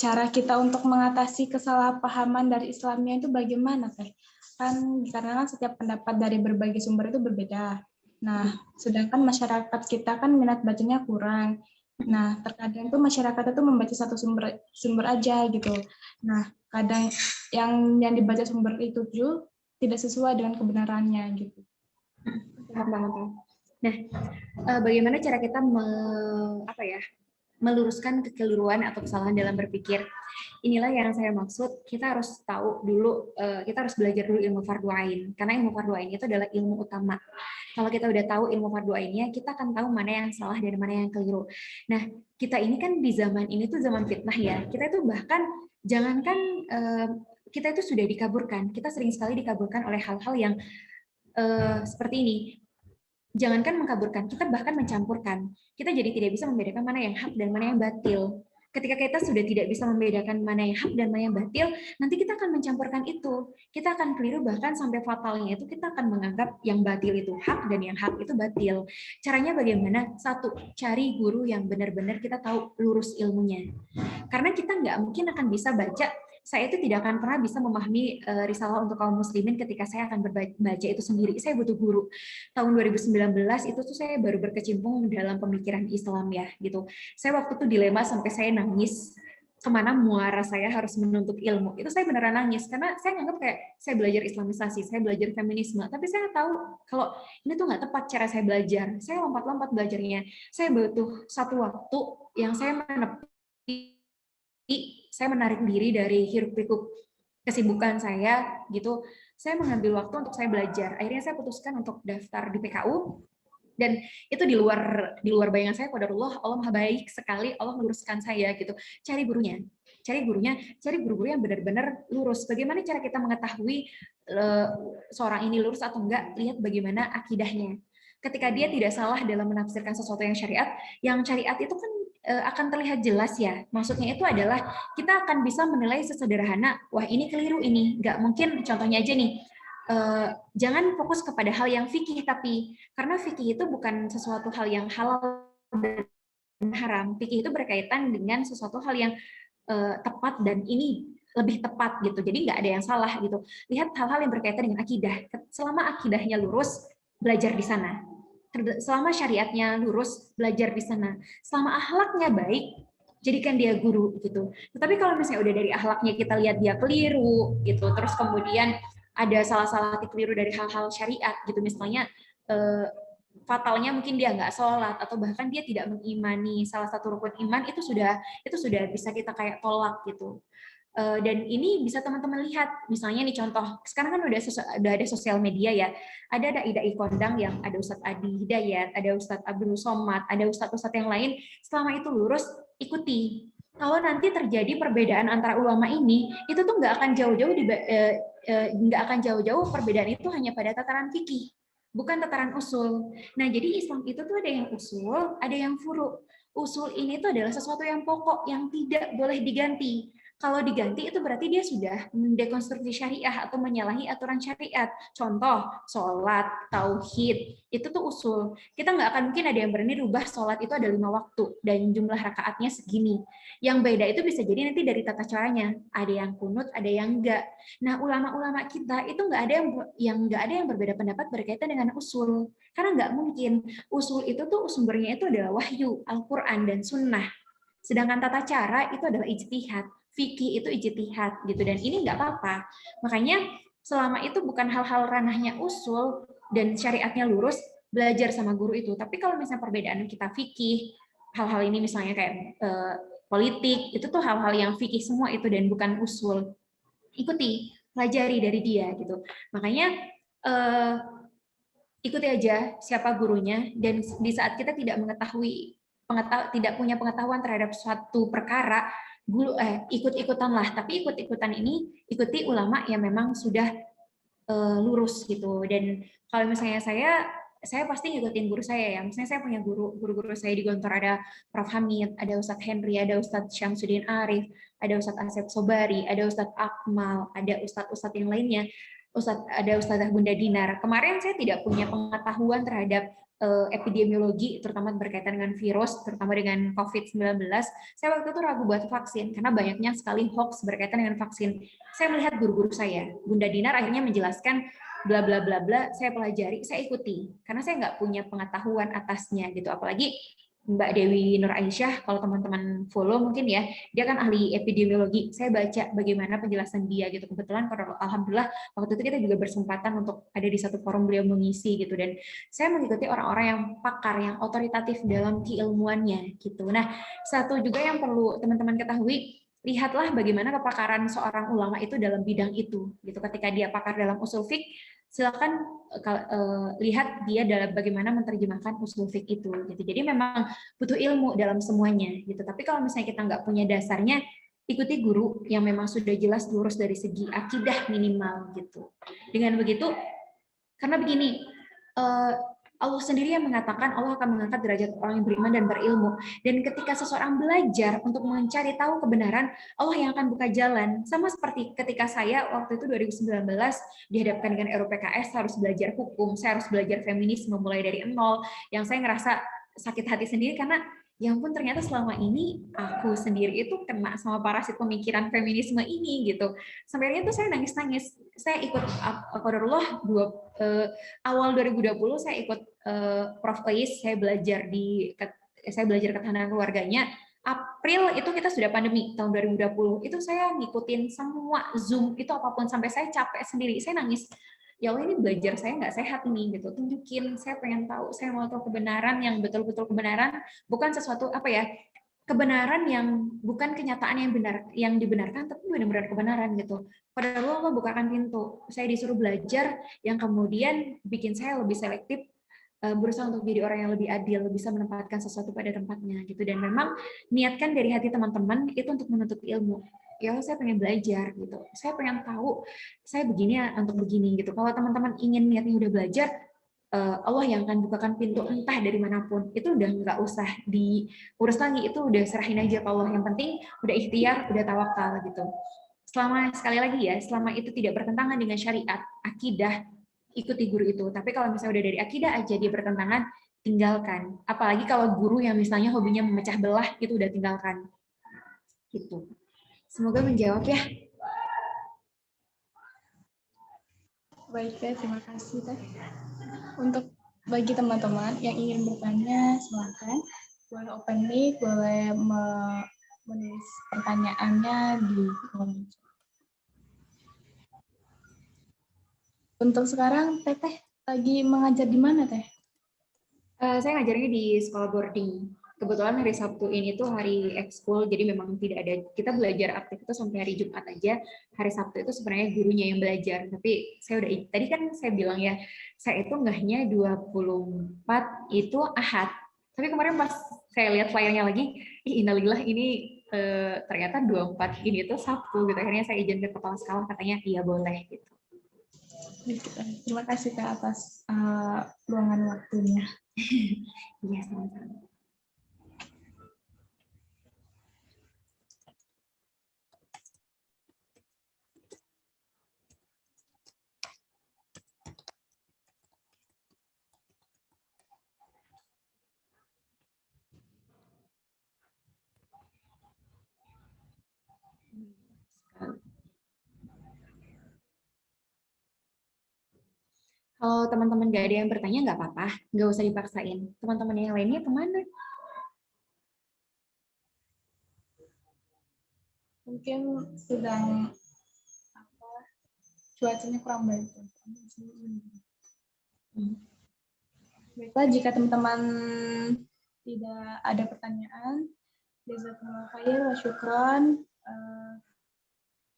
Cara kita untuk mengatasi kesalahpahaman dari Islamnya itu bagaimana teh? Kan karena setiap pendapat dari berbagai sumber itu berbeda. Nah, sedangkan masyarakat kita kan minat bacanya kurang. Nah, terkadang tuh masyarakat itu membaca satu sumber aja gitu. Nah, kadang yang dibaca sumber itu juga tidak sesuai dengan kebenarannya gitu. Nah, bagaimana cara kita meluruskan kekeliruan atau kesalahan dalam berpikir? Inilah yang saya maksud. Kita harus tahu dulu, kita harus belajar dulu ilmu fardu ain, karena ilmu fardu ain itu adalah ilmu utama. Kalau kita udah tahu ilmu fardu ainnya, kita akan tahu mana yang salah dan mana yang keliru. Nah, kita ini kan di zaman ini tuh zaman fitnah ya. Kita itu bahkan jangankan kita itu sudah dikaburkan, kita sering sekali dikaburkan oleh hal-hal yang seperti ini. Jangankan mengkaburkan, kita bahkan mencampurkan. Kita jadi tidak bisa membedakan mana yang hak dan mana yang batil. Ketika kita sudah tidak bisa membedakan mana yang hak dan mana yang batil, nanti kita akan mencampurkan itu. Kita akan keliru, bahkan sampai fatalnya itu kita akan menganggap yang batil itu hak dan yang hak itu batil. Caranya bagaimana? Satu, cari guru yang benar-benar kita tahu lurus ilmunya. Karena kita nggak mungkin akan bisa baca, saya itu tidak akan pernah bisa memahami risalah untuk kaum muslimin ketika saya akan baca itu sendiri. Saya butuh guru. Tahun 2019 itu tuh saya baru berkecimpung dalam pemikiran Islam ya gitu. Saya waktu itu dilema sampai saya nangis, kemana muara saya harus menuntut ilmu. Itu saya beneran nangis karena saya nganggap kayak saya belajar Islamisasi, saya belajar feminisme, tapi saya tahu kalau ini tuh nggak tepat cara saya belajar. Saya lompat-lompat belajarnya. Saya butuh satu waktu yang saya menepi, saya menarik diri dari hiruk pikuk kesibukan saya gitu. saya mengambil waktu untuk saya belajar. Akhirnya saya putuskan untuk daftar di PKU, dan itu di luar bayangan saya. Qadarullah, Allah Maha baik sekali, Allah meluruskan saya gitu. Cari guru-guru yang benar-benar lurus. Bagaimana cara kita mengetahui seorang ini lurus atau enggak? Lihat bagaimana akidahnya. Ketika dia tidak salah dalam menafsirkan sesuatu yang syariat itu kan akan terlihat jelas ya. Maksudnya itu adalah kita akan bisa menilai sesederhana, wah ini keliru ini. Nggak mungkin, contohnya aja nih, jangan fokus kepada hal yang fikih, tapi karena fikih itu bukan sesuatu hal yang halal dan haram. Fikih itu berkaitan dengan sesuatu hal yang tepat dan ini lebih tepat gitu. Jadi nggak ada yang salah gitu. Lihat hal-hal yang berkaitan dengan akidah. Selama akidahnya lurus, belajar di sana. Selama syariatnya lurus, belajar di sana. Selama akhlaknya baik, jadikan dia guru gitu. Tetapi kalau misalnya udah dari akhlaknya kita lihat dia keliru gitu, terus kemudian ada salah-salah keliru dari hal-hal syariat gitu, misalnya fatalnya mungkin dia nggak sholat atau bahkan dia tidak mengimani salah satu rukun iman, itu sudah bisa kita kayak tolak gitu. Dan ini bisa teman-teman lihat, misalnya nih contoh, sekarang kan udah ada sosial media ya, ada dai-dai kondang yang ada Ustadz Adi Hidayat, ada Ustadz Abdul Somad, ada Ustadz-Ustadz yang lain, selama itu lurus, ikuti. Kalau nanti terjadi perbedaan antara ulama ini, itu tuh nggak akan jauh-jauh perbedaan itu hanya pada tataran fikih, bukan tataran usul. Nah, jadi Islam itu tuh ada yang usul, ada yang furu. Usul ini tuh adalah sesuatu yang pokok, yang tidak boleh diganti. Kalau diganti itu berarti dia sudah mendekonstruksi syariah atau menyalahi aturan syariat. Contoh, sholat, tauhid, itu tuh usul. Kita nggak akan mungkin ada yang berani rubah sholat itu ada 5 waktu dan jumlah rakaatnya segini. Yang beda itu bisa jadi nanti dari tata caranya. Ada yang kunut, ada yang enggak. Nah, ulama-ulama kita itu nggak ada yang berbeda pendapat berkaitan dengan usul. Karena nggak mungkin. Usul itu tuh sumbernya itu adalah wahyu, Al-Quran, dan sunnah. Sedangkan tata cara itu adalah ijtihad. Fikih itu ijtihad gitu, dan ini nggak apa-apa. Makanya selama itu bukan hal-hal ranahnya usul dan syariatnya lurus, belajar sama guru itu. Tapi kalau misalnya perbedaan kita fikih, hal-hal ini misalnya kayak politik, itu tuh hal-hal yang fikih semua itu dan bukan usul. Ikuti, pelajari dari dia gitu. Makanya ikuti aja siapa gurunya, dan di saat kita tidak tidak punya pengetahuan terhadap suatu perkara, ikut-ikutanlah, tapi ikut-ikutan ini ikuti ulama yang memang sudah lurus gitu. Dan kalau misalnya saya pasti ngikutin guru saya ya. Misalnya saya punya guru-guru saya di Gontor, ada Prof. Hamid, ada Ustadz Henry, ada Ustadz Syamsuddin Arif, ada Ustadz Asep Sobari, ada Ustadz Akmal, ada Ustadz-Ustadz yang lainnya. Ada Ustadzah Bunda Dinar. Kemarin saya tidak punya pengetahuan terhadap epidemiologi, terutama berkaitan dengan virus, terutama dengan COVID-19, saya waktu itu ragu buat vaksin, karena banyaknya sekali hoax berkaitan dengan vaksin. Saya melihat guru-guru saya, Bunda Dinar akhirnya menjelaskan bla bla bla bla, saya pelajari, saya ikuti, karena saya nggak punya pengetahuan atasnya gitu. Apalagi Mbak Dewi Nur Aisyah, kalau teman-teman follow mungkin ya, dia kan ahli epidemiologi. Saya baca bagaimana penjelasan dia gitu. Kebetulan alhamdulillah waktu itu kita juga bersempatan untuk ada di satu forum beliau mengisi gitu, dan saya mengikuti orang-orang yang pakar, yang otoritatif dalam keilmuannya gitu. Nah, satu juga yang perlu teman-teman ketahui, lihatlah bagaimana kepakaran seorang ulama itu dalam bidang itu gitu. Ketika dia pakar dalam usul fiqh, silakan lihat dia dalam bagaimana menerjemahkan usul fiqh itu gitu. Jadi memang butuh ilmu dalam semuanya gitu. Tapi kalau misalnya kita nggak punya dasarnya, ikuti guru yang memang sudah jelas lurus dari segi akidah minimal gitu. Dengan begitu, karena begini, Allah sendiri yang mengatakan Allah akan mengangkat derajat orang yang beriman dan berilmu. Dan ketika seseorang belajar untuk mencari tahu kebenaran, Allah yang akan buka jalan. Sama seperti ketika saya waktu itu 2019 dihadapkan dengan RUPKS, harus belajar hukum, saya harus belajar feminisme mulai dari nol, yang saya ngerasa sakit hati sendiri karena ya ampun, ternyata selama ini aku sendiri itu kena sama parasit pemikiran feminisme ini gitu. Sampai akhirnya tuh saya nangis-nangis. Saya ikut qadarullah awal 2020 saya ikut Prof. Ois, saya belajar ketahanan keluarganya. April itu kita sudah pandemi tahun 2020. Itu saya ngikutin semua Zoom itu apapun, sampai saya capek sendiri. Saya nangis. Ya Allah, ini belajar saya nggak sehat nih gitu. Tunjukin, saya pengen tahu, saya mau tahu kebenaran yang betul-betul kebenaran, bukan sesuatu apa ya, kebenaran yang bukan kenyataan yang benar, yang dibenarkan, tapi benar-benar kebenaran gitu. Padahal Allah bukakan pintu. Saya disuruh belajar yang kemudian bikin saya lebih selektif, berusaha untuk jadi orang yang lebih adil, bisa menempatkan sesuatu pada tempatnya gitu. Dan memang niatkan dari hati teman-teman itu untuk menuntut ilmu. Ya Allah, saya pengen belajar gitu. Saya pengen tahu saya begini ya untuk begini gitu. Kalau teman-teman ingin niatnya udah belajar, Allah yang akan bukakan pintu entah dari manapun. Itu udah nggak usah diurus lagi, itu udah serahin aja ke Allah. Yang penting udah ikhtiar, udah tawakal gitu. Selama, sekali lagi ya, selama itu tidak bertentangan dengan syariat, akidah, ikuti guru itu. Tapi kalau misalnya udah dari akidah aja dia bertentangan, tinggalkan. Apalagi kalau guru yang misalnya hobinya memecah belah, itu udah tinggalkan. Gitu. Semoga menjawab ya. Baik Teh, terima kasih Teh. Untuk bagi teman-teman yang ingin bertanya, silakan boleh open mic, boleh menulis pertanyaannya di kolom. Untuk sekarang Teteh lagi mengajar di mana Teh? Saya ngajarnya di sekolah boarding. Kebetulan hari Sabtu ini tuh hari ekskul, jadi memang tidak ada, kita belajar aktif itu sampai hari Jumat aja. Hari Sabtu itu sebenarnya gurunya yang belajar. Tapi saya udah, tadi kan saya bilang ya, saya itu enggaknya 24 itu Ahad. Tapi kemarin pas saya lihat flyernya lagi, innalillah ini ternyata 24 ini tuh Sabtu gitu. Akhirnya saya izin ke kepala sekolah, katanya iya boleh gitu. Terima kasih Teh atas luangan waktunya. Iya, sama-sama. Kalau teman-teman nggak ada yang bertanya, nggak apa-apa, nggak usah dipaksain. Teman-teman yang lainnya kemana? Mungkin sedang cuacanya kurang baik. Baiklah, jika teman-teman tidak ada pertanyaan, jazakumullah khair wa syukron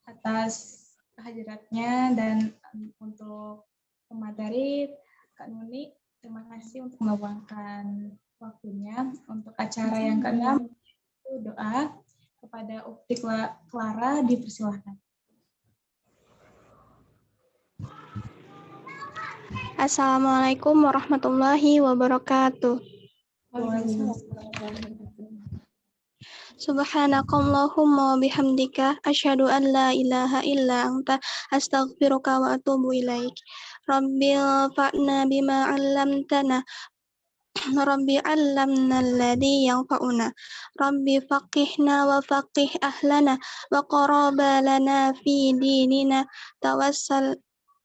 atas kehadiratnya, dan untuk pemateri Kak Nuni, terima kasih untuk meluangkan waktunya. Untuk acara yang ke-6 itu doa kepada Ukti Clara, dipersilahkan. Assalamualaikum warahmatullahi wabarakatuh. Subhanakallahumma wa bihamdika asyhadu an la ilaha illa anta astaghfiruka wa atubu ilaik. Rabbil fa'na bima 'allamtana. Rabbi 'allamna alladhi yanfa'una. Rabbi faqihna wa faqih ahlana wa qaraba lana fi dinina.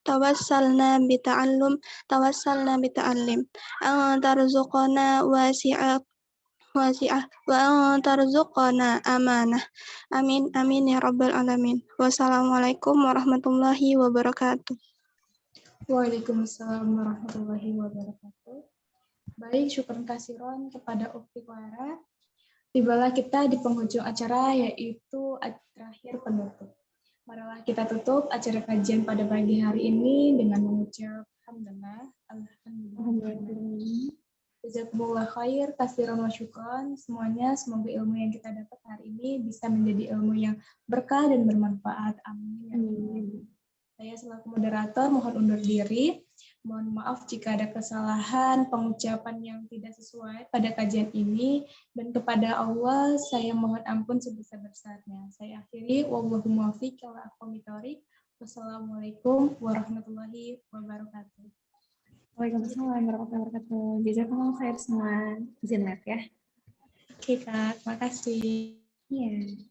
Tawassalna bita'allim antarzuqana wasi'ah wa antarzuqana amanah. Amin amin ya rabbal alamin. Wassalamualaikum warahmatullahi wabarakatuh. Waalaikumsalam warahmatullahi wabarakatuh. Baik, syukur kasiron kepada Ukti Clara. Tibalah kita di penghujung acara, yaitu terakhir penutup. Marilah kita tutup acara kajian pada pagi hari ini dengan mengucap alhamdulillah. Jazakumullah khair, kasiran wa syukran. Semuanya, semoga ilmu yang kita dapat hari ini bisa menjadi ilmu yang berkah dan bermanfaat. Amin. Saya selaku moderator mohon undur diri. Mohon maaf jika ada kesalahan, pengucapan yang tidak sesuai pada kajian ini, dan kepada Allah saya mohon ampun sebesar-besarnya. Saya akhiri, wallahu muwaffiq ila aqwamit thoriq. Wassalamualaikum warahmatullahi wabarakatuh. Waalaikumsalam warahmatullahi wabarakatuh. Jazakumullah khair semua. Izin live ya. Oke Kak, terima kasih. Iya.